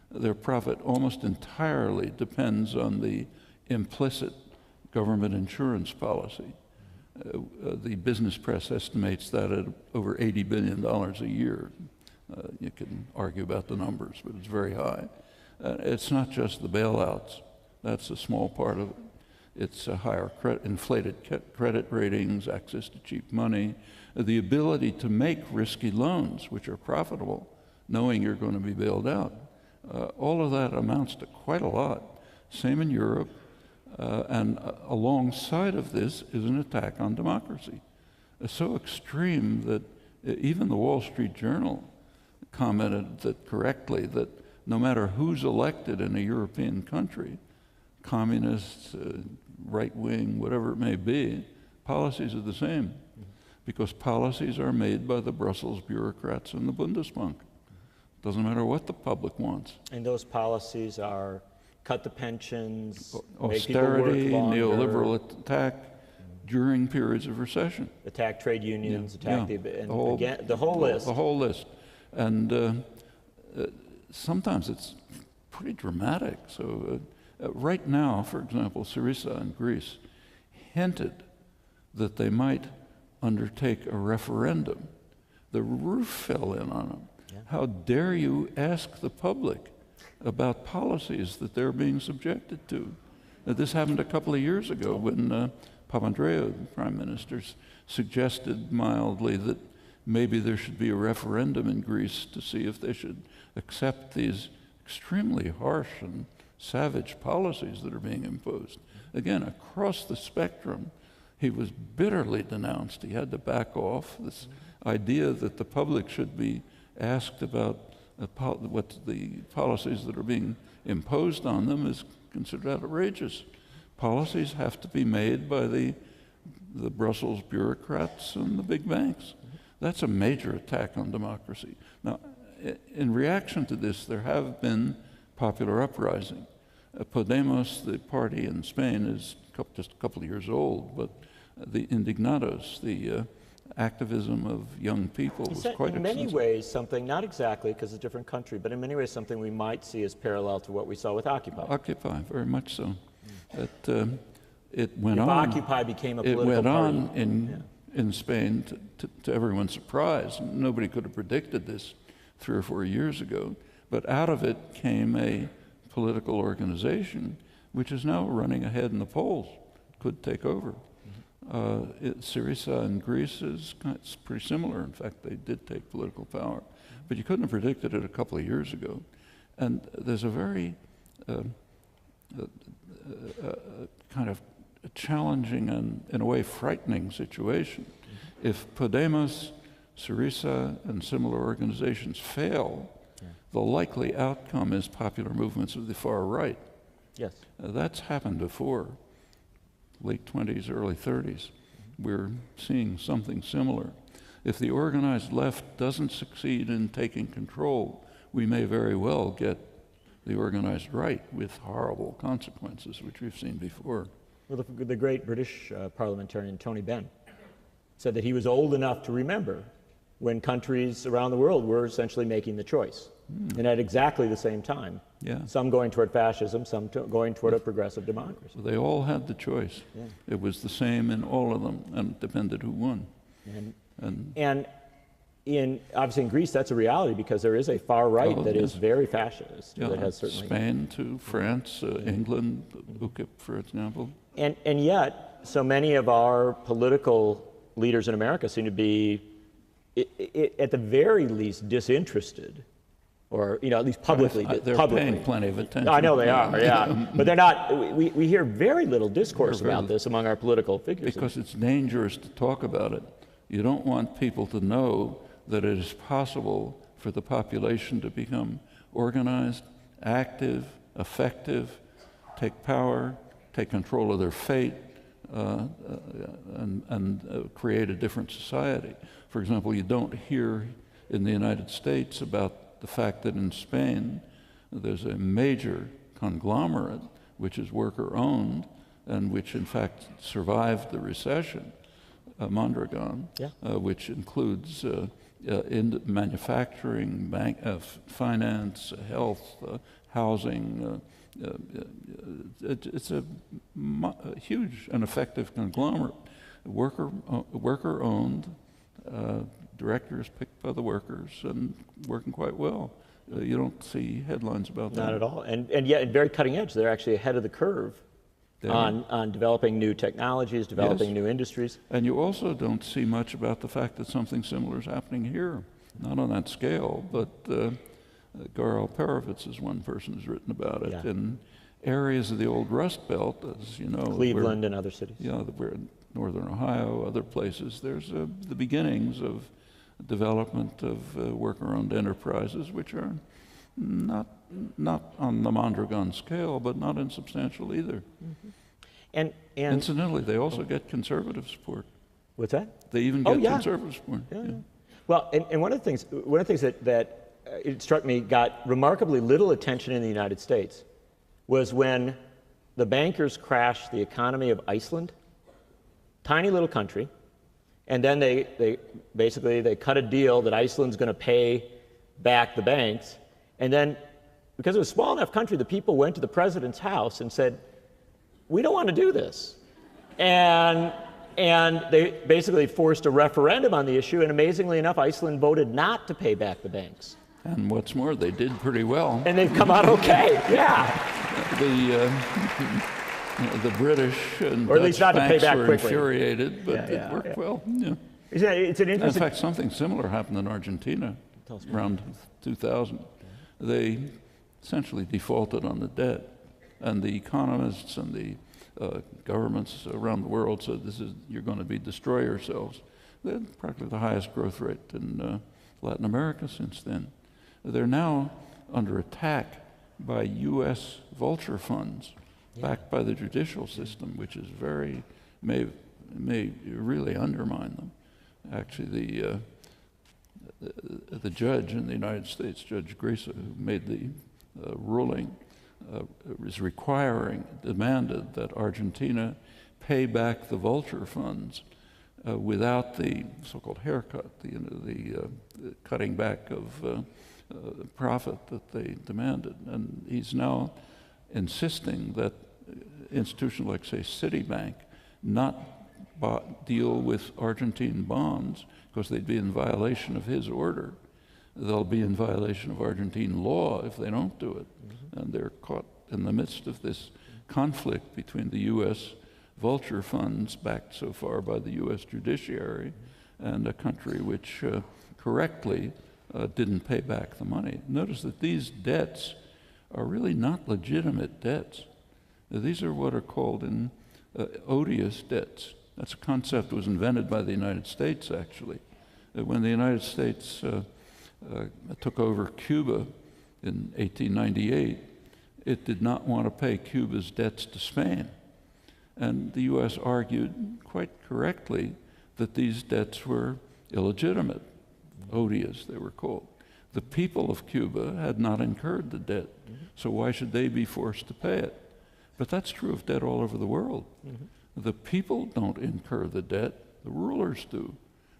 Their profit almost entirely depends on the implicit government insurance policy. The business press estimates that at over $80 billion a year. You can argue about the numbers, but it's very high. It's not just the bailouts. That's a small part of it. It's higher inflated credit ratings, access to cheap money, the ability to make risky loans, which are profitable, knowing you're going to be bailed out. All of that amounts to quite a lot. Same in Europe. And alongside of this is an attack on democracy. It's so extreme that even the Wall Street Journal commented that correctly that no matter who's elected in a European country, communist, right-wing, whatever it may be, policies are the same, because policies are made by the Brussels bureaucrats and the Bundesbank. Doesn't matter what the public wants. And those policies are cut the pensions, austerity, make people work longer, neoliberal attack during periods of recession. attack trade unions, attack the whole list. The whole list. And sometimes it's pretty dramatic. So right now, for example, Syriza in Greece hinted that they might undertake a referendum. The roof fell in on them. Yeah. How dare you ask the public about policies that they're being subjected to? This happened a couple of years ago when Papandreou, the prime minister, suggested mildly that maybe there should be a referendum in Greece to see if they should accept these extremely harsh and savage policies that are being imposed. Again, across the spectrum, he was bitterly denounced. He had to back off. This idea that the public should be asked about what the policies that are being imposed on them is considered outrageous. Policies have to be made by the Brussels bureaucrats and the big banks. That's a major attack on democracy. Now, in reaction to this, there have been popular uprising. Podemos, the party in Spain, is just a couple of years old, but the Indignados, the activism of young people was quite extensive. In many ways, something, not exactly because it's a different country, but in many ways something we might see as parallel to what we saw with Occupy. Occupy, very much so. It went on. Occupy became a political party. It went on in Spain to everyone's surprise. Nobody could have predicted this 3 or 4 years ago. But out of it came a political organization, which is now running ahead in the polls, could take over. Syriza in Greece it's pretty similar. In fact, they did take political power. But you couldn't have predicted it a couple of years ago. And there's a very kind of challenging and, in a way, frightening situation. If Podemos, Syriza, and similar organizations fail, the likely outcome is popular movements of the far right. Yes. That's happened before, late 20s, early 30s. We're seeing something similar. If the organized left doesn't succeed in taking control, we may very well get the organized right with horrible consequences, which we've seen before. Well, the great British parliamentarian Tony Benn said that he was old enough to remember when countries around the world were essentially making the choice. And at exactly the same time. Yeah. Some going toward fascism, some going toward a progressive democracy. So they all had the choice. Yeah. It was the same in all of them, and it depended who won. And obviously in Greece, that's a reality because there is a far right that is very fascist. Yeah, that has certainly Spain too, France, England, UKIP, for example. And yet, so many of our political leaders in America seem to be, at the very least, disinterested, or at least publicly. They're paying plenty of attention. I know they are, yeah. But they're not. We hear very little discourse about this among our political figures. Because it's dangerous to talk about it. You don't want people to know that it is possible for the population to become organized, active, effective, take power, take control of their fate, and create a different society. For example, you don't hear in the United States about the fact that in Spain there's a major conglomerate which is worker-owned and which in fact survived the recession, Mondragon, which includes in manufacturing, finance, health, housing. It's a huge and effective conglomerate, worker-owned, directors picked by the workers and working quite well. You don't see headlines about that. Not at all. And yet, very cutting edge. They're actually ahead of the curve on developing new technologies, developing new industries. And you also don't see much about the fact that something similar is happening here. Not on that scale, but Garo Perovitz is one person who's written about it. In areas of the old Rust Belt, as you know. Cleveland and other cities. Yeah, we're in northern Ohio, other places. There's the beginnings of development of worker-owned enterprises, which are not on the Mondragon scale, but not insubstantial either. And incidentally, they also get conservative support. What's that? They even get conservative support. Well, and one of the things that it struck me got remarkably little attention in the United States was when the bankers crashed the economy of Iceland, tiny little country, and then they basically cut a deal that Iceland's going to pay back the banks, and then because it was a small enough country, the people went to the president's house and said, "We don't want to do this," and they basically forced a referendum on the issue, and amazingly enough, Iceland voted not to pay back the banks. And what's more, they did pretty well. And they've come out okay, The British and or at least not to pay back were quickly. Infuriated, but it worked well. Yeah. It's an interesting. In fact, something similar happened in Argentina around 2000. They essentially defaulted on the debt, and the economists and the governments around the world said, you're going to destroy yourselves. They had practically the highest growth rate in Latin America since then. They're now under attack by U.S. vulture funds backed by the judicial system, which is may really undermine them. Actually, the judge in the United States, Judge Greisa, who made the ruling, is demanded that Argentina pay back the vulture funds without the so-called haircut, the cutting back of profit that they demanded. And he's now insisting that institutions like, say, Citibank not deal with Argentine bonds because they'd be in violation of his order. They'll be in violation of Argentine law if they don't do it. and they're caught in the midst of this conflict between the U.S. vulture funds, backed so far by the U.S. judiciary, and a country which correctly didn't pay back the money. Notice that these debts are really not legitimate debts. These are what are called odious debts. That's a concept that was invented by the United States, actually. When the United States took over Cuba in 1898, it did not want to pay Cuba's debts to Spain. And the U.S. argued quite correctly that these debts were illegitimate, odious they were called. The people of Cuba had not incurred the debt, so why should they be forced to pay it? But that's true of debt all over the world. The people don't incur the debt, the rulers do.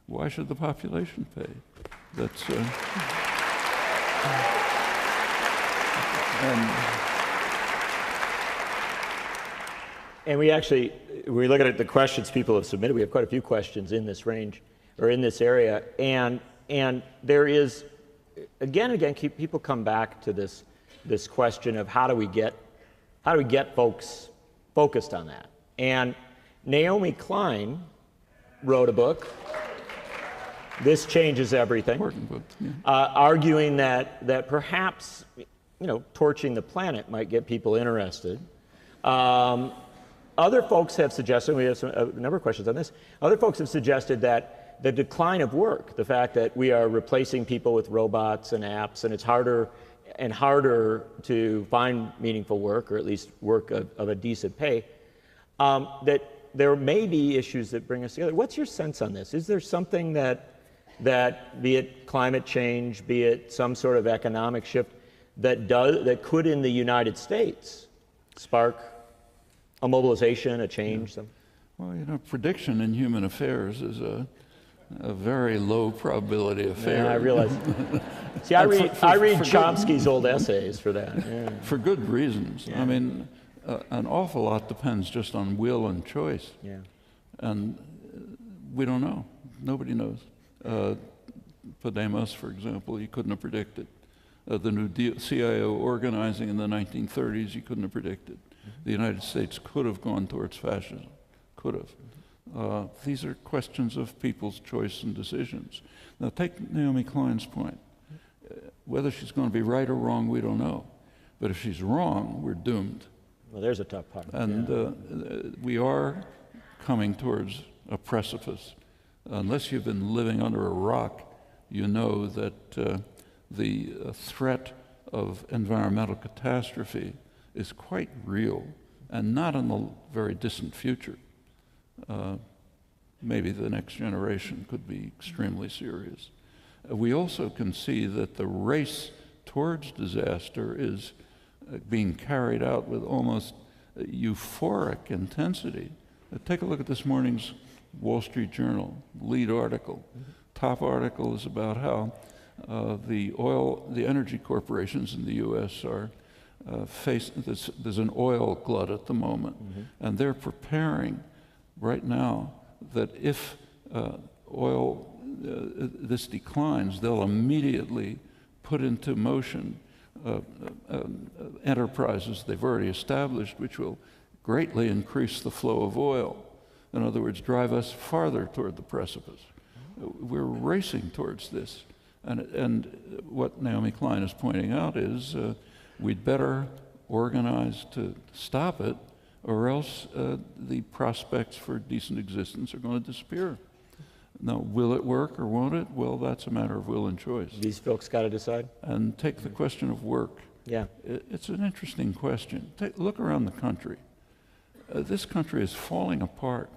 Why should the population pay? That's and we look at the questions people have submitted. We have quite a few questions in this range, or in this area, and there is, again and again, people come back to this question of how do we get folks focused on that. And Naomi Klein wrote a book, This Changes Everything, arguing that perhaps torching the planet might get people interested. Other folks have suggested, we have a number of questions on this, other folks have suggested that the decline of work, the fact that we are replacing people with robots and apps, and it's harder and harder to find meaningful work, or at least work of a decent pay, that there may be issues that bring us together. What's your sense on this? Is there something that be it climate change, be it some sort of economic shift, that could in the United States spark a mobilization, a change? Yeah. Well, prediction in human affairs is a very low probability affair. Yeah, I realize. See, I read Chomsky's old essays for that. Yeah. For good reasons. Yeah. I mean, an awful lot depends just on will and choice. Yeah. And we don't know. Nobody knows. Podemos, for example, you couldn't have predicted. The New Deal, CIO organizing in the 1930s, you couldn't have predicted. The United States could have gone towards fascism, could have. These are questions of people's choice and decisions. Now take Naomi Klein's point. Whether she's going to be right or wrong, we don't know. But if she's wrong, we're doomed. Well, there's a tough part. And we are coming towards a precipice. Unless you've been living under a rock, you know that the threat of environmental catastrophe is quite real, and not in the very distant future. Maybe the next generation could be extremely serious. We also can see that the race towards disaster is being carried out with almost euphoric intensity. Take a look at this morning's Wall Street Journal lead article. Top article is about how the energy corporations in the U.S. are there's an oil glut at the moment, and they're preparing right now that if this declines, they'll immediately put into motion enterprises they've already established, which will greatly increase the flow of oil. In other words, drive us farther toward the precipice. We're racing towards this. And what Naomi Klein is pointing out is we'd better organize to stop it, or else the prospects for decent existence are going to disappear. Now, will it work or won't it? Well, that's a matter of will and choice. These folks got to decide. And take the question of work. Yeah. It's an interesting question. Look around the country. This country is falling apart.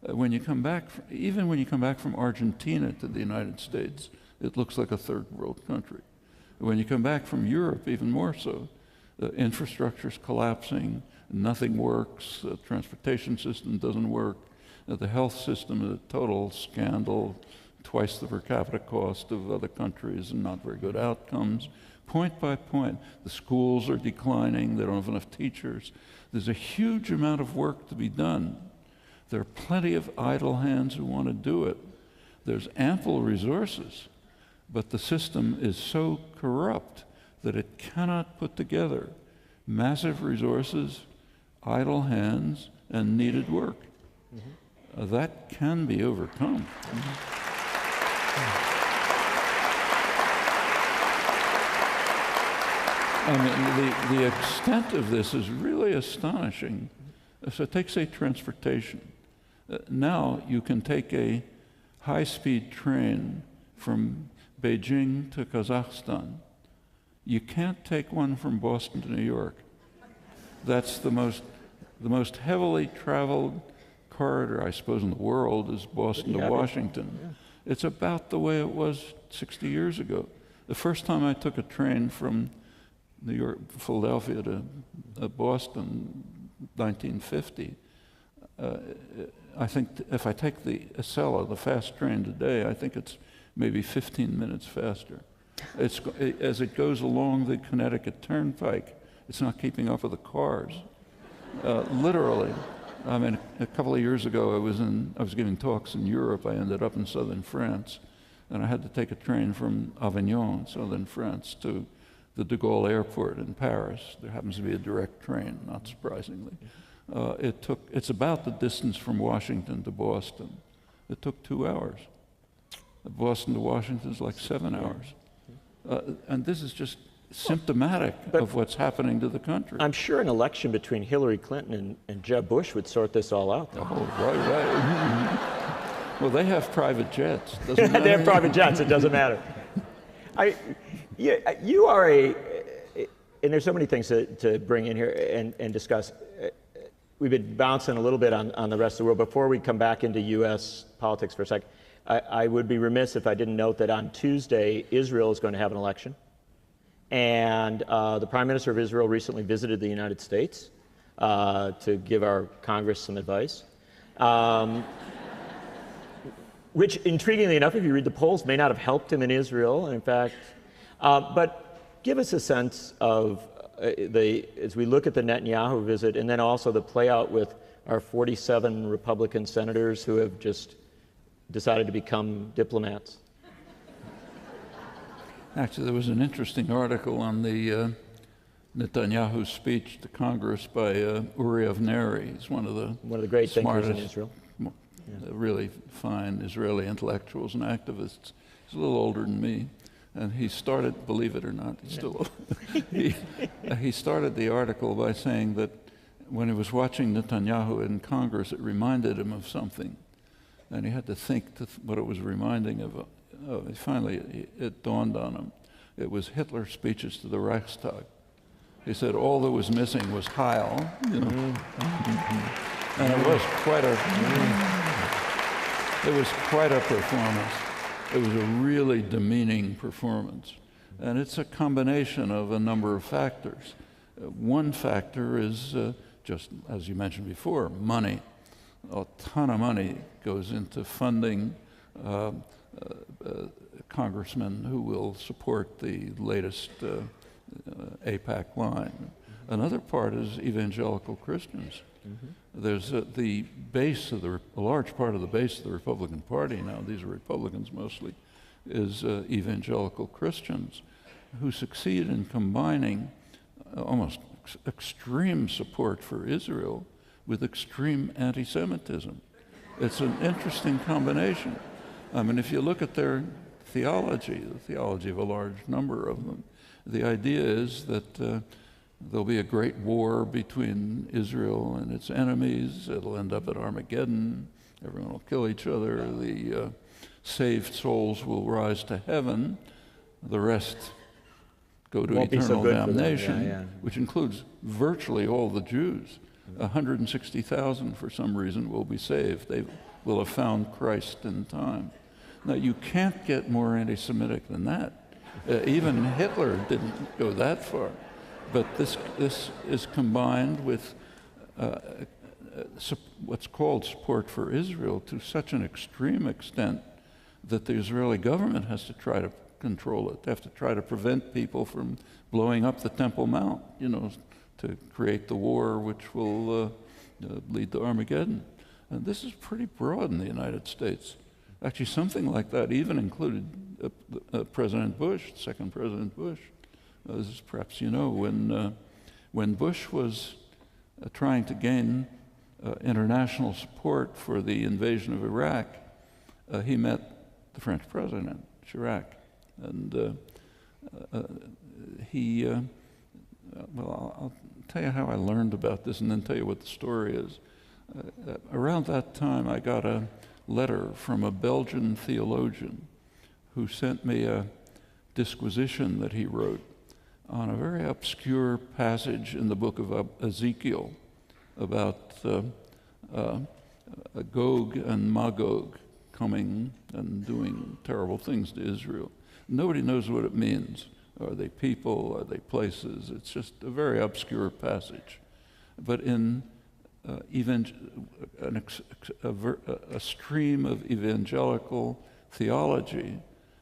When you come back, even when you come back from Argentina to the United States, it looks like a third world country. When you come back from Europe, even more so. The infrastructure's collapsing, nothing works, the transportation system doesn't work, the health system is a total scandal, twice the per capita cost of other countries and not very good outcomes. Point by point, the schools are declining, they don't have enough teachers. There's a huge amount of work to be done. There are plenty of idle hands who want to do it. There's ample resources, but the system is so corrupt that it cannot put together massive resources, idle hands, and needed work. That can be overcome. I mean, the extent of this is really astonishing. So take, say, transportation. Now you can take a high-speed train from Beijing to Kazakhstan. You can't take one from Boston to New York. That's the most heavily traveled corridor, I suppose, in the world is Boston to Washington. Yeah. It's about the way it was 60 years ago. The first time I took a train from New York, Philadelphia to Boston, 1950, I think if I take the Acela, the fast train today, I think it's maybe 15 minutes faster. As it goes along the Connecticut Turnpike, it's not keeping up with the cars. Literally. I mean, a couple of years ago, I was giving talks in Europe. I ended up in southern France, and I had to take a train from Avignon, southern France, to the de Gaulle Airport in Paris. There happens to be a direct train, not surprisingly. It's about the distance from Washington to Boston. It took 2 hours. Boston to Washington is like 7 hours. And this is just symptomatic of what's happening to the country. I'm sure an election between Hillary Clinton and Jeb Bush would sort this all out, though. Oh, right. Well, they have private jets. Doesn't matter. They have private jets. It doesn't matter. You are and there's so many things to bring in here and discuss. We've been bouncing a little bit on the rest of the world. Before we come back into U.S. politics for a sec, I would be remiss if I didn't note that on Tuesday, Israel is going to have an election. And the Prime Minister of Israel recently visited the United States to give our Congress some advice. Which, intriguingly enough, if you read the polls, may not have helped him in Israel. In fact, but give us a sense of as we look at the Netanyahu visit, and then also the play out with our 47 Republican senators who have just decided to become diplomats. Actually, there was an interesting article on the Netanyahu speech to Congress by Uri Avneri. He's one of the great smartest, thinkers in Israel. Really fine Israeli intellectuals and activists. He's a little older than me, and he started, believe it or not, he's still he started the article by saying that when he was watching Netanyahu in Congress, it reminded him of something, and he had to think what it was reminding of. Finally, it dawned on him. It was Hitler's speeches to the Reichstag. He said all that was missing was Heil, you know. And it was quite a performance. It was a really demeaning performance. And it's a combination of a number of factors. One factor is, just as you mentioned before, money. A ton of money goes into funding congressmen who will support the latest AIPAC line. Another part is evangelical Christians. There's a large part of the base of the Republican Party now, these are Republicans mostly, is evangelical Christians who succeed in combining almost extreme support for Israel with extreme anti-Semitism. It's an interesting combination. I mean, if you look at their theology, the theology of a large number of them, the idea is that there'll be a great war between Israel and its enemies. It'll end up at Armageddon. Everyone will kill each other. The saved souls will rise to heaven. The rest go to eternal damnation, which includes virtually all the Jews. 160,000, for some reason, will be saved. They will have found Christ in time. Now, you can't get more anti-Semitic than that. Even Hitler didn't go that far. But this is combined with what's called support for Israel to such an extreme extent that the Israeli government has to try to control it. They have to try to prevent people from blowing up the Temple Mount, you know, to create the war which will lead to Armageddon. And this is pretty broad in the United States. Actually, something like that even included President Bush, second President Bush. As perhaps you know, when Bush was trying to gain international support for the invasion of Iraq, he met the French president, Chirac, and well, I'll tell you how I learned about this and then tell you what the story is. Around that time, I got a letter from a Belgian theologian who sent me a disquisition that he wrote on a very obscure passage in the book of Ezekiel about Gog and Magog coming and doing terrible things to Israel. Nobody knows what it means. Are they people? Are they places? It's just a very obscure passage. But in a stream of evangelical theology,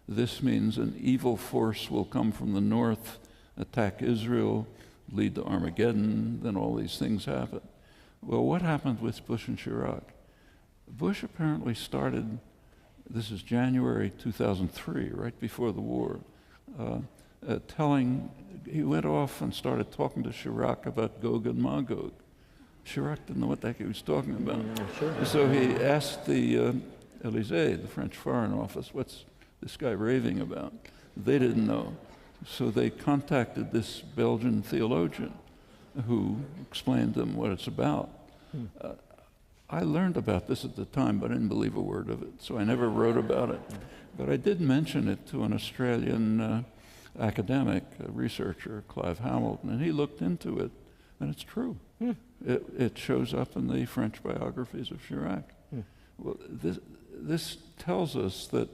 this means an evil force will come from the north, attack Israel, lead to Armageddon, then all these things happen. Well, what happened with Bush and Chirac? Bush apparently started, this is January 2003, right before the war, he went off and started talking to Chirac about Gog and Magog. Chirac didn't know what the heck he was talking about. Sure. So he asked the Élysée, the French Foreign Office, what's this guy raving about? They didn't know. So they contacted this Belgian theologian who explained to them what it's about. I learned about this at the time, but I didn't believe a word of it, so I never wrote about it. But I did mention it to an Australian academic, a researcher, Clive Hamilton, and he looked into it, and it's true. It shows up in the French biographies of Chirac. Well, this tells us that,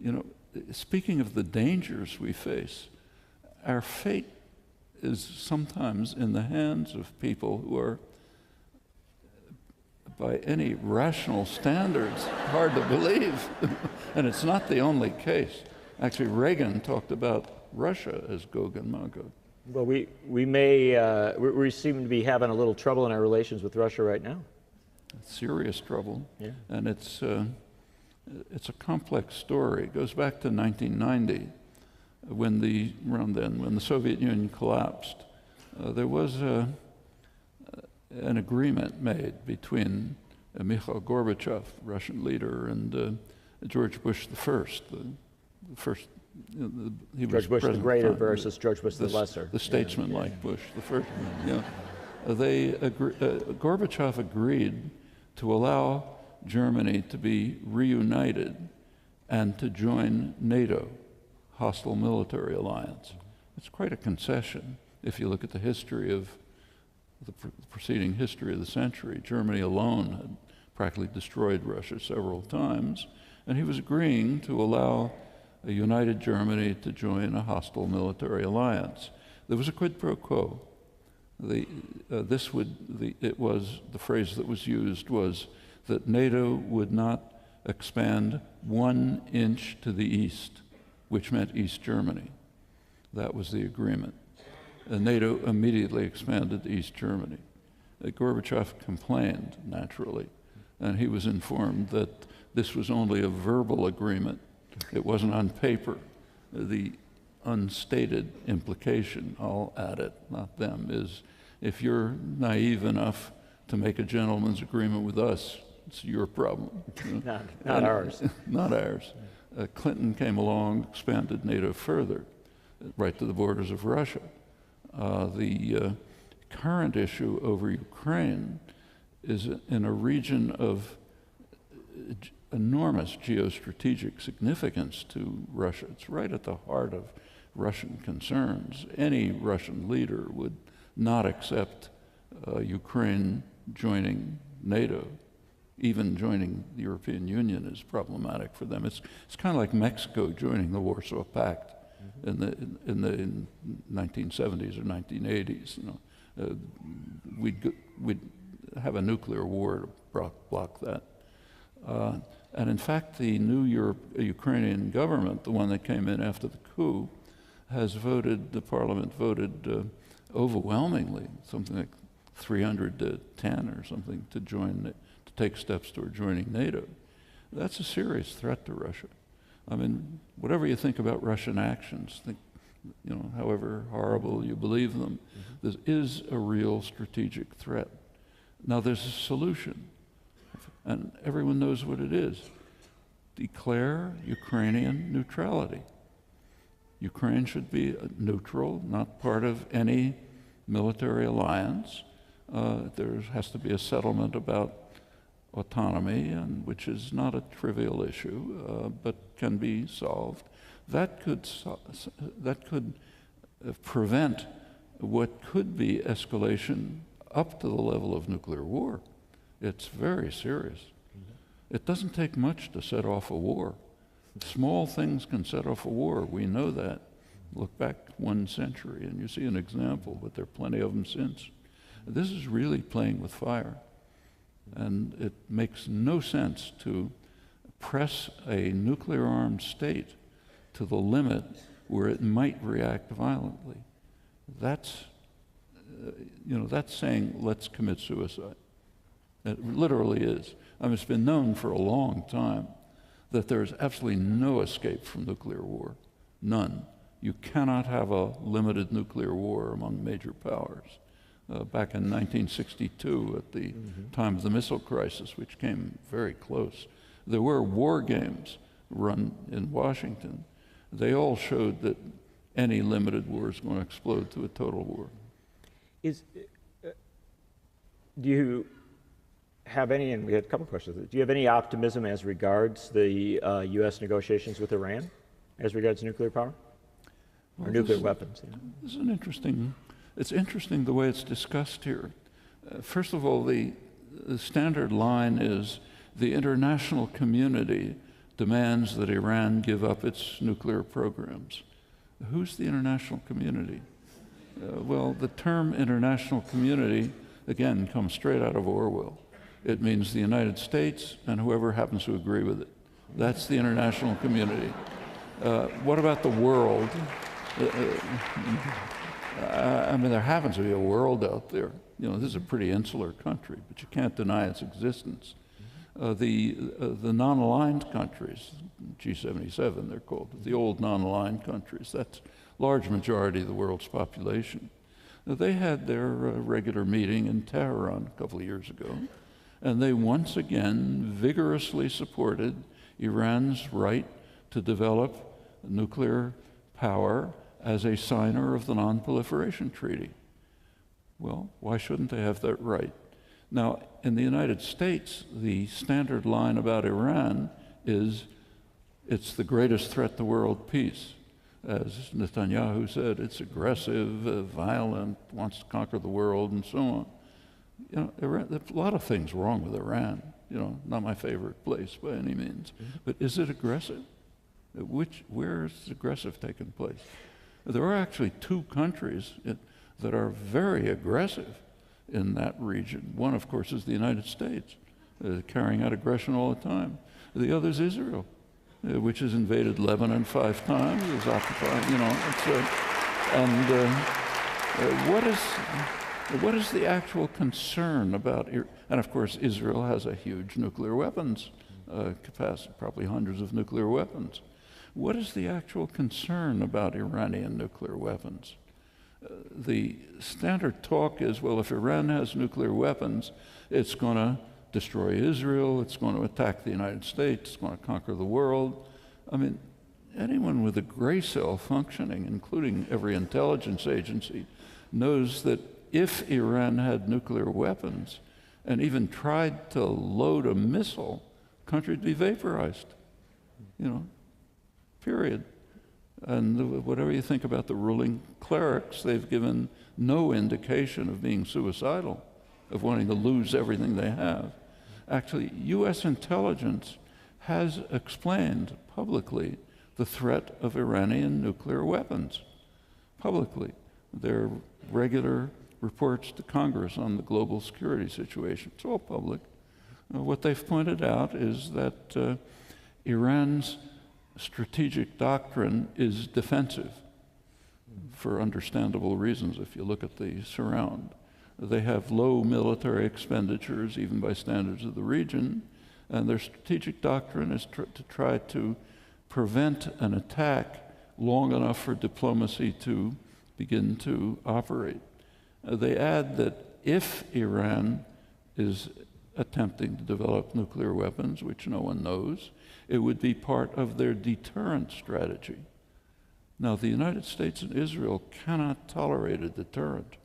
you know, speaking of the dangers we face, our fate is sometimes in the hands of people who are, by any rational standards, hard to believe. And it's not the only case. Actually, Reagan talked about Russia as Gog and Magog. Well, we seem to be having a little trouble in our relations with Russia right now. Serious trouble. Yeah. And it's a complex story. It goes back to 1990, when the Soviet Union collapsed. There was an agreement made between Mikhail Gorbachev, Russian leader, and George Bush the first. He George Bush the Greater versus George Bush the Lesser. The statesman-like Bush the first. Yeah. Gorbachev agreed to allow Germany to be reunited and to join NATO, hostile military alliance. It's quite a concession if you look at the history of the preceding history of the century. Germany alone had practically destroyed Russia several times, and he was agreeing to allow a united Germany to join a hostile military alliance. There was a quid pro quo. The phrase that was used was that NATO would not expand 1 inch to the east, which meant East Germany. That was the agreement. And NATO immediately expanded to East Germany. Gorbachev complained, naturally, and he was informed that this was only a verbal agreement. It wasn't on paper. The unstated implication, I'll add it, not them, is if you're naive enough to make a gentleman's agreement with us, it's your problem. Not ours. Not ours. Clinton came along, expanded NATO further, right to the borders of Russia. The current issue over Ukraine is in a region of enormous geostrategic significance to Russia. It's right at the heart of Russian concerns. Any Russian leader would not accept Ukraine joining NATO. Even joining the European Union is problematic for them. It's kind of like Mexico joining the Warsaw Pact in the 1970s or 1980s. You know, we'd have a nuclear war to block that. And in fact, the new Ukrainian government, the one that came in after the coup, the parliament voted overwhelmingly, something like 300 to 10 or something, to take steps toward joining NATO. That's a serious threat to Russia. I mean, whatever you think about Russian actions, however horrible you believe them. This is a real strategic threat. Now there's a solution, and everyone knows what it is. Declare Ukrainian neutrality. Ukraine should be neutral, not part of any military alliance. There has to be a settlement about autonomy, which is not a trivial issue, but can be solved. That could prevent what could be escalation up to the level of nuclear war. It's very serious. It doesn't take much to set off a war. Small things can set off a war. We know that. Look back 1 century and you see an example, but there are plenty of them since. This is really playing with fire. And it makes no sense to press a nuclear-armed state to the limit where it might react violently. That's saying, let's commit suicide. It literally is. I mean, it's been known for a long time that there is absolutely no escape from nuclear war. None. You cannot have a limited nuclear war among major powers. Back in 1962, at the time of the missile crisis, which came very close, there were war games run in Washington. They all showed that any limited war is going to explode to a total war. Do you have any, and we had a couple questions, do you have any optimism as regards the U.S. negotiations with Iran, as regards nuclear power? Or nuclear weapons? This is an interesting, it's interesting the way it's discussed here. First of all, the standard line is the international community demands that Iran give up its nuclear programs. Who's the international community? Well, the term international community, again, comes straight out of Orwell. It means the United States and whoever happens to agree with it. That's the international community. What about the world? I mean, there happens to be a world out there. This is a pretty insular country, but you can't deny its existence. The non-aligned countries, G77 they're called, the old non-aligned countries, that's a large majority of the world's population. They had their regular meeting in Tehran a couple of years ago, and they once again vigorously supported Iran's right to develop nuclear power as a signer of the Non-Proliferation Treaty. Well, why shouldn't they have that right? Now, in the United States, the standard line about Iran is it's the greatest threat to world peace. As Netanyahu said, it's aggressive, violent, wants to conquer the world, and so on. Iran, there's a lot of things wrong with Iran. Not my favorite place by any means. But is it aggressive? Where is aggressive taking place? There are actually 2 countries that are very aggressive in that region. One, of course, is the United States, carrying out aggression all the time. The other is Israel, which has invaded Lebanon 5 times, is occupied, what is the actual concern about, and of course Israel has a huge nuclear weapons capacity, probably hundreds of nuclear weapons. What is the actual concern about Iranian nuclear weapons? The standard talk is, well, if Iran has nuclear weapons, it's going to destroy Israel, it's going to attack the United States, it's going to conquer the world. I mean, anyone with a gray cell functioning, including every intelligence agency, knows that if Iran had nuclear weapons and even tried to load a missile, the country would be vaporized, period. And whatever you think about the ruling clerics, they've given no indication of being suicidal, of wanting to lose everything they have. Actually, U.S. intelligence has explained publicly the threat of Iranian nuclear weapons. Publicly. There are regular reports to Congress on the global security situation. It's all public. What they've pointed out is that Iran's strategic doctrine is defensive for understandable reasons if you look at the surround. They have low military expenditures, even by standards of the region, and their strategic doctrine is to try to prevent an attack long enough for diplomacy to begin to operate. They add that if Iran is attempting to develop nuclear weapons, which no one knows, it would be part of their deterrent strategy. Now, the United States and Israel cannot tolerate a deterrent.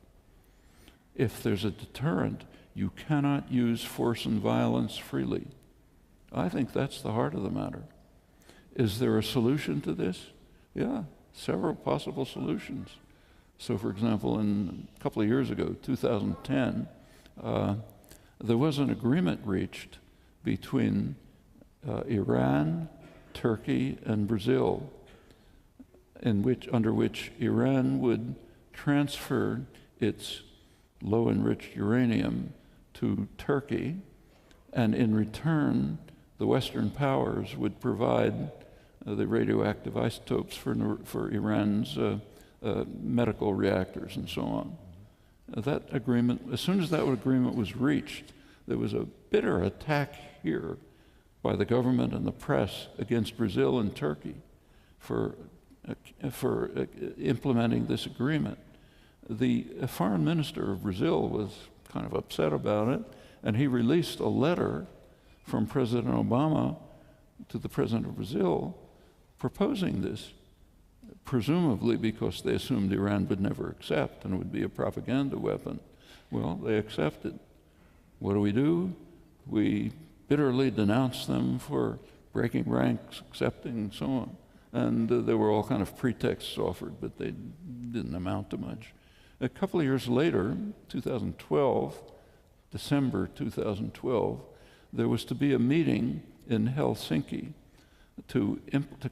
If there's a deterrent, you cannot use force and violence freely. I think that's the heart of the matter. Is there a solution to this? Yeah, several possible solutions. So, for example, a couple of years ago, 2010, there was an agreement reached between Iran, Turkey, and Brazil, under which Iran would transfer its low-enriched uranium to Turkey, and in return, the Western powers would provide the radioactive isotopes for Iran's medical reactors and so on. That agreement, as soon as that agreement was reached, there was a bitter attack here by the government and the press against Brazil and Turkey for implementing this agreement. The foreign minister of Brazil was kind of upset about it, and he released a letter from President Obama to the president of Brazil proposing this, presumably because they assumed Iran would never accept and would be a propaganda weapon. Well, they accepted. What do? We bitterly denounced them for breaking ranks, accepting, and so on. And there were all kind of pretexts offered, but they didn't amount to much. A couple of years later, 2012, December 2012, there was to be a meeting in Helsinki to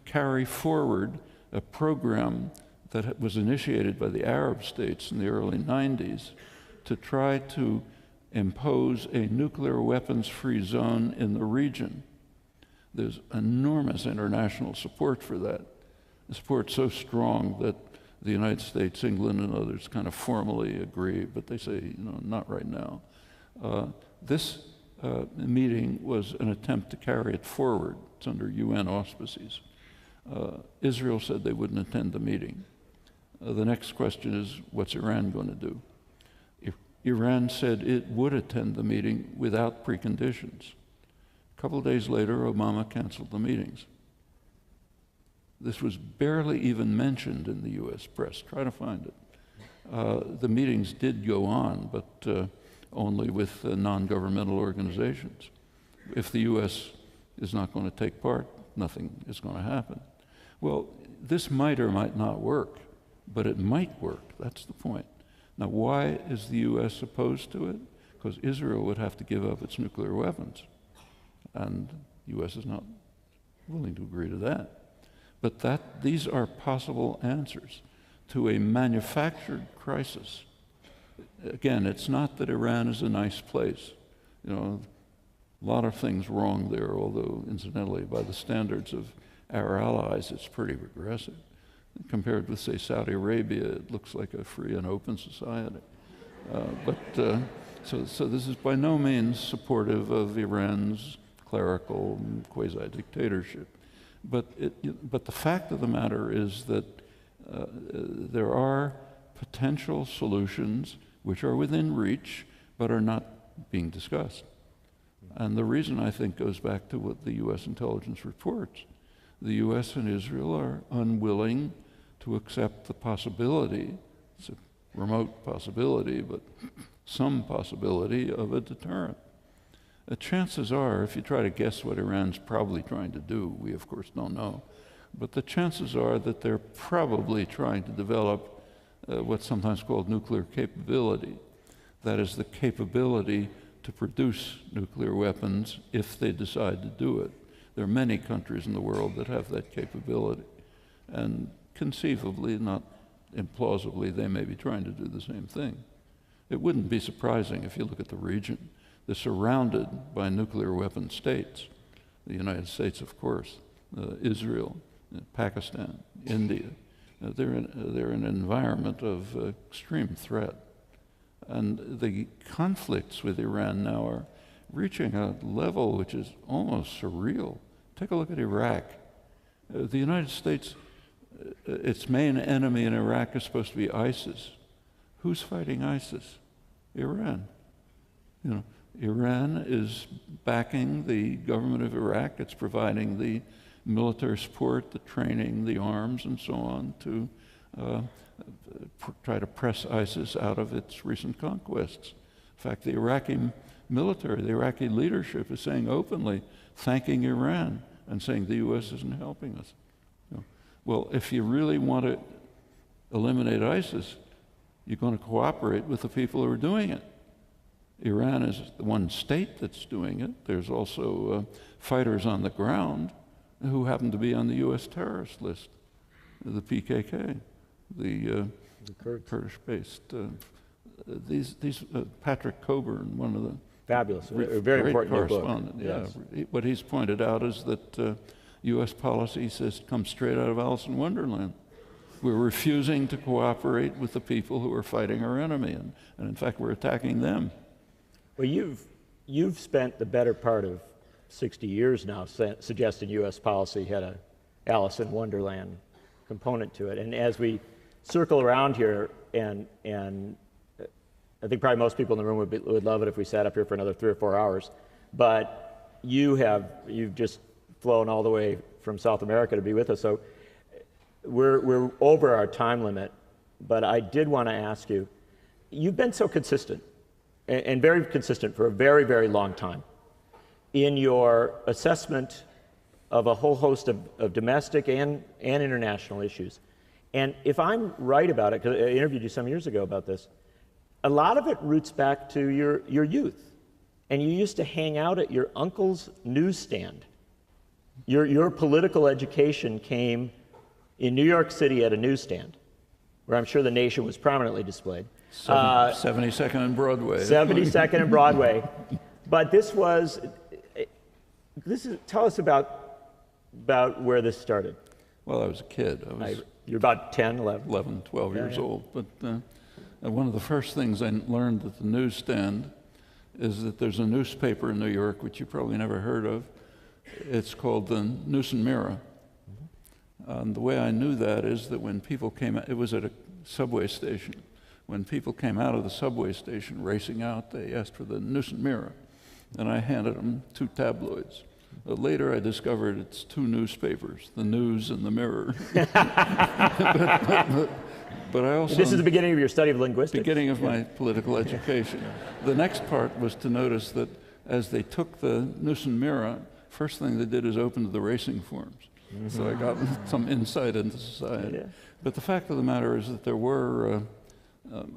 carry forward a program that was initiated by the Arab states in the early 90s to try to impose a nuclear weapons-free zone in the region. There's enormous international support for that. The support so strong that the United States, England, and others kind of formally agree, but they say, not right now. This meeting was an attempt to carry it forward. It's under UN auspices. Israel said they wouldn't attend the meeting. The next question is, what's Iran going to do? Iran said it would attend the meeting without preconditions. A couple of days later, Obama canceled the meetings. This was barely even mentioned in the US press. Try to find it. The meetings did go on, but only with non-governmental organizations. If the US is not going to take part, nothing is going to happen. Well, this might or might not work, but it might work. That's the point. Now, why is the US opposed to it? Because Israel would have to give up its nuclear weapons, and the US is not willing to agree to that. But these are possible answers to a manufactured crisis. Again, it's not that Iran is a nice place. A lot of things wrong there, although, incidentally, by the standards of our allies, it's pretty regressive. Compared with, say, Saudi Arabia, it looks like a free and open society. So this is by no means supportive of Iran's clerical quasi-dictatorship. But the fact of the matter is that there are potential solutions which are within reach but are not being discussed. And the reason, I think, goes back to what the U.S. intelligence reports. The U.S. and Israel are unwilling to accept the possibility, it's a remote possibility, but some possibility of a deterrent. The chances are, if you try to guess what Iran's probably trying to do, we of course don't know, but the chances are that they're probably trying to develop what's sometimes called nuclear capability. That is the capability to produce nuclear weapons if they decide to do it. There are many countries in the world that have that capability. And conceivably, not implausibly, they may be trying to do the same thing. It wouldn't be surprising if you look at the region. They're surrounded by nuclear weapon states. The United States, of course, Israel, Pakistan, India. They're in an environment of extreme threat. And the conflicts with Iran now are reaching a level which is almost surreal. Take a look at Iraq. The United States its main enemy in Iraq is supposed to be ISIS. Who's fighting ISIS? Iran. You know, Iran is backing the government of Iraq. It's providing the military support, the training, the arms, and so on to try to press ISIS out of its recent conquests. In fact, the Iraqi military, the Iraqi leadership is saying openly, thanking Iran and saying the U.S. isn't helping us. You know, well, if you really want to eliminate ISIS, you're going to cooperate with the people who are doing it. Iran is the one state that's doing it. There's also fighters on the ground who happen to be on the U.S. terrorist list, the PKK, the Kurdish-based. These Patrick Coburn, one of the fabulous, a very important new book. Correspondent. Yes. Yeah, what he's pointed out is that U.S. policy says comes straight out of Alice in Wonderland. We're refusing to cooperate with the people who are fighting our enemy, and in fact, we're attacking them. Well, you've spent the better part of 60 years now suggesting U.S. policy had a Alice in Wonderland component to it. And as we circle around here, and I think probably most people in the room would love it if we sat up here for another 3 or 4 hours, but you've just flown all the way from South America to be with us. So we're over our time limit, but I did want to ask you, you've been so consistent and very consistent for a very, very long time in your assessment of a whole host of domestic and international issues. And if I'm right about it, because I interviewed you some years ago about this, a lot of it roots back to your youth. And you used to hang out at your uncle's newsstand. Your political education came in New York City at a newsstand, where I'm sure the nation was prominently displayed. 72nd and Broadway. 72nd and Broadway. But tell us about where this started. Well, I was a kid. You're about 10, 11? 11, 12 years old. But one of the first things I learned at the newsstand is that there's a newspaper in New York, which you probably never heard of. It's called the News and Mirror. And the way I knew that is that when people came out, it was at a subway station. When people came out of the subway station racing out, they asked for the News and Mirror. And I handed them 2 tabloids. Later I discovered it's 2 newspapers, the News and the Mirror. but I also... This is the beginning of your study of linguistics. Beginning of my political education. The next part was to notice that as they took the News and Mirror, first thing they did is open to the racing forms. Mm-hmm. So I got some insight into society. Yeah. But the fact of the matter is that there were...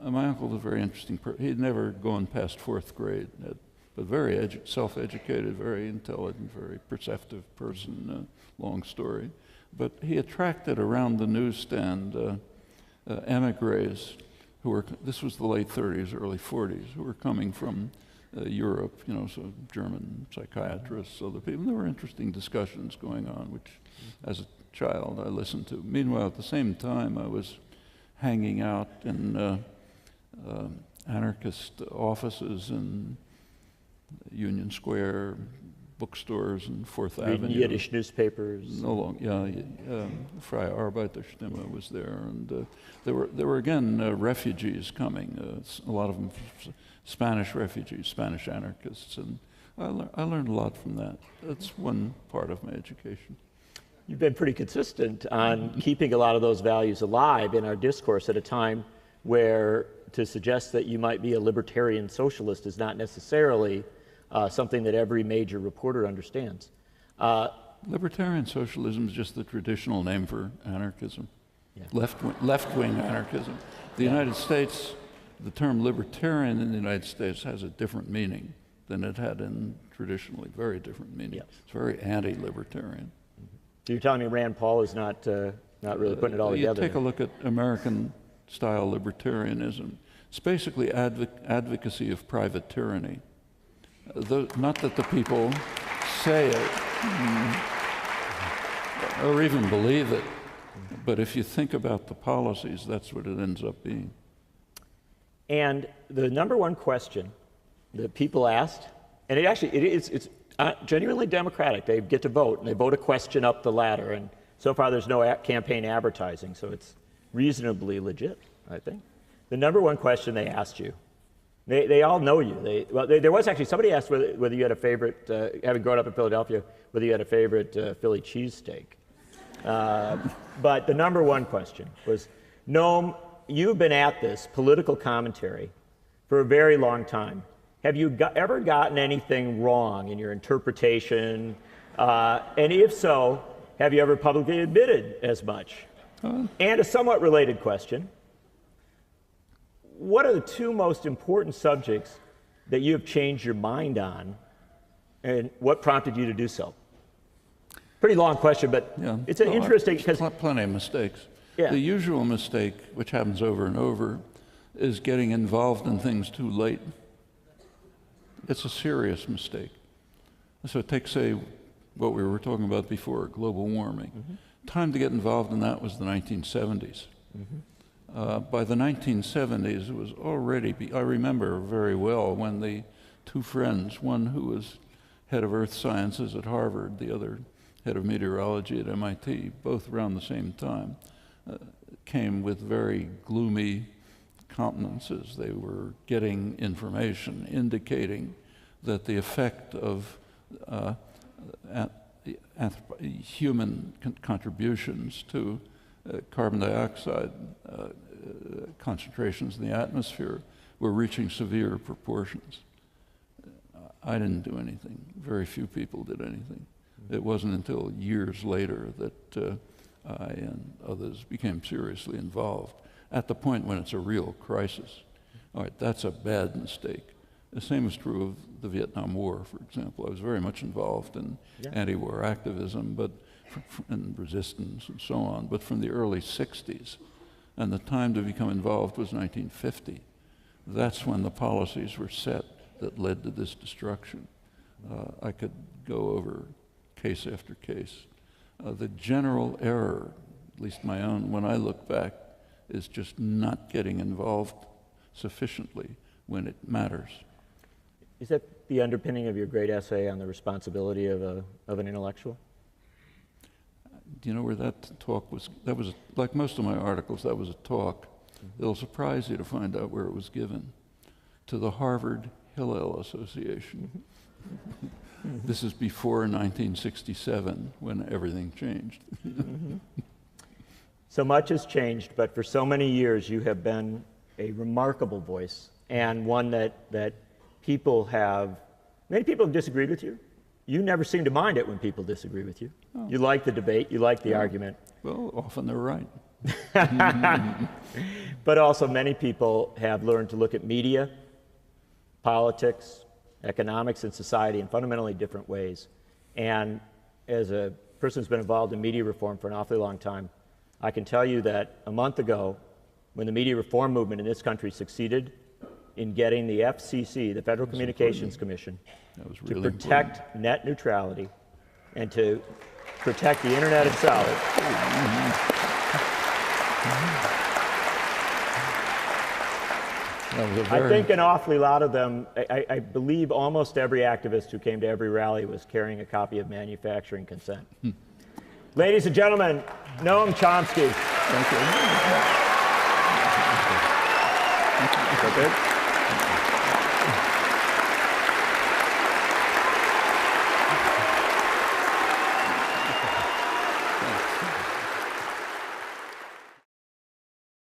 my uncle was a very interesting person. He'd never gone past 4th grade, but very self-educated, very intelligent, very perceptive person, long story. But he attracted around the newsstand emigres who were, this was the late 30s, early 40s, who were coming from Europe, you know, so German psychiatrists, other people. There were interesting discussions going on, which as a child I listened to. Meanwhile, at the same time, I was hanging out in anarchist offices in Union Square, bookstores, and 4th Avenue. Yiddish newspapers. No long, yeah. Freie Arbeiterstimme was there, and there were again refugees coming. A lot of them Spanish refugees, Spanish anarchists, and I learned a lot from that. That's one part of my education. You've been pretty consistent on keeping a lot of those values alive in our discourse at a time where to suggest that you might be a libertarian socialist is not necessarily something that every major reporter understands. Libertarian socialism is just the traditional name for anarchism, yeah. Left-wing anarchism. The United States, the term libertarian in the United States has a different meaning than it had in traditionally, very different meaning. Yes. It's very anti-libertarian. So you're telling me Rand Paul is not really putting it all together? You take a look at American-style libertarianism. It's basically advocacy of private tyranny. Not that the people say it or even believe it, but if you think about the policies, that's what it ends up being. And the number one question that people asked, and it's genuinely democratic. They get to vote, and they vote a question up the ladder. And So far, there's no campaign advertising, so it's reasonably legit, I think. The number one question they asked you, they all know you. There was actually, somebody asked whether you had a favorite, having grown up in Philadelphia, whether you had a favorite Philly cheesesteak. But the number one question was, Noam, you've been at this political commentary for a very long time. Have you ever gotten anything wrong in your interpretation? And if so, have you ever publicly admitted as much? And a somewhat related question, what are the two most important subjects that you have changed your mind on, and what prompted you to do so? Pretty long question, but yeah. It's an interesting, because plenty of mistakes. Yeah. The usual mistake, which happens over and over, is getting involved in things too late. It's a serious mistake. So take, say, what we were talking about before, global warming. Mm-hmm. Time to get involved in that was the 1970s. Mm-hmm. By the 1970s, it was already, I remember very well when the two friends, one who was head of earth sciences at Harvard, the other head of meteorology at MIT, both around the same time, came with very gloomy countenances. They were getting information indicating that the effect of human contributions to carbon dioxide concentrations in the atmosphere were reaching severe proportions. I didn't do anything. Very few people did anything. It wasn't until years later that I and others became seriously involved, at the point when it's a real crisis. All right, that's a bad mistake. The same is true of the Vietnam War, for example. I was very much involved in anti-war activism, and resistance and so on, but from the early 60s. And the time to become involved was 1950. That's when the policies were set that led to this destruction. I could go over case after case. The general error, at least my own, when I look back, is just not getting involved sufficiently when it matters. Is that the underpinning of your great essay on the responsibility of an intellectual? Do you know where that talk was? That was, like most of my articles, that was a talk. Mm-hmm. It'll surprise you to find out where it was given. To the Harvard Hillel Association. Mm-hmm. This is before 1967, when everything changed. Mm-hmm. So much has changed, but for so many years you have been a remarkable voice, and one that many people have disagreed with you. You never seem to mind it when people disagree with you. Oh. You like the debate, you like the argument. Well, often they're right. But also many people have learned to look at media, politics, economics, and society in fundamentally different ways. And as a person who's been involved in media reform for an awfully long time, I can tell you that a month ago, when the media reform movement in this country succeeded in getting the FCC, the Federal Communications Commission, to protect net neutrality and to protect the internet itself. I think an awfully lot of them, I believe almost every activist who came to every rally was carrying a copy of Manufacturing Consent. Ladies and gentlemen, Noam Chomsky. Thank you. Okay.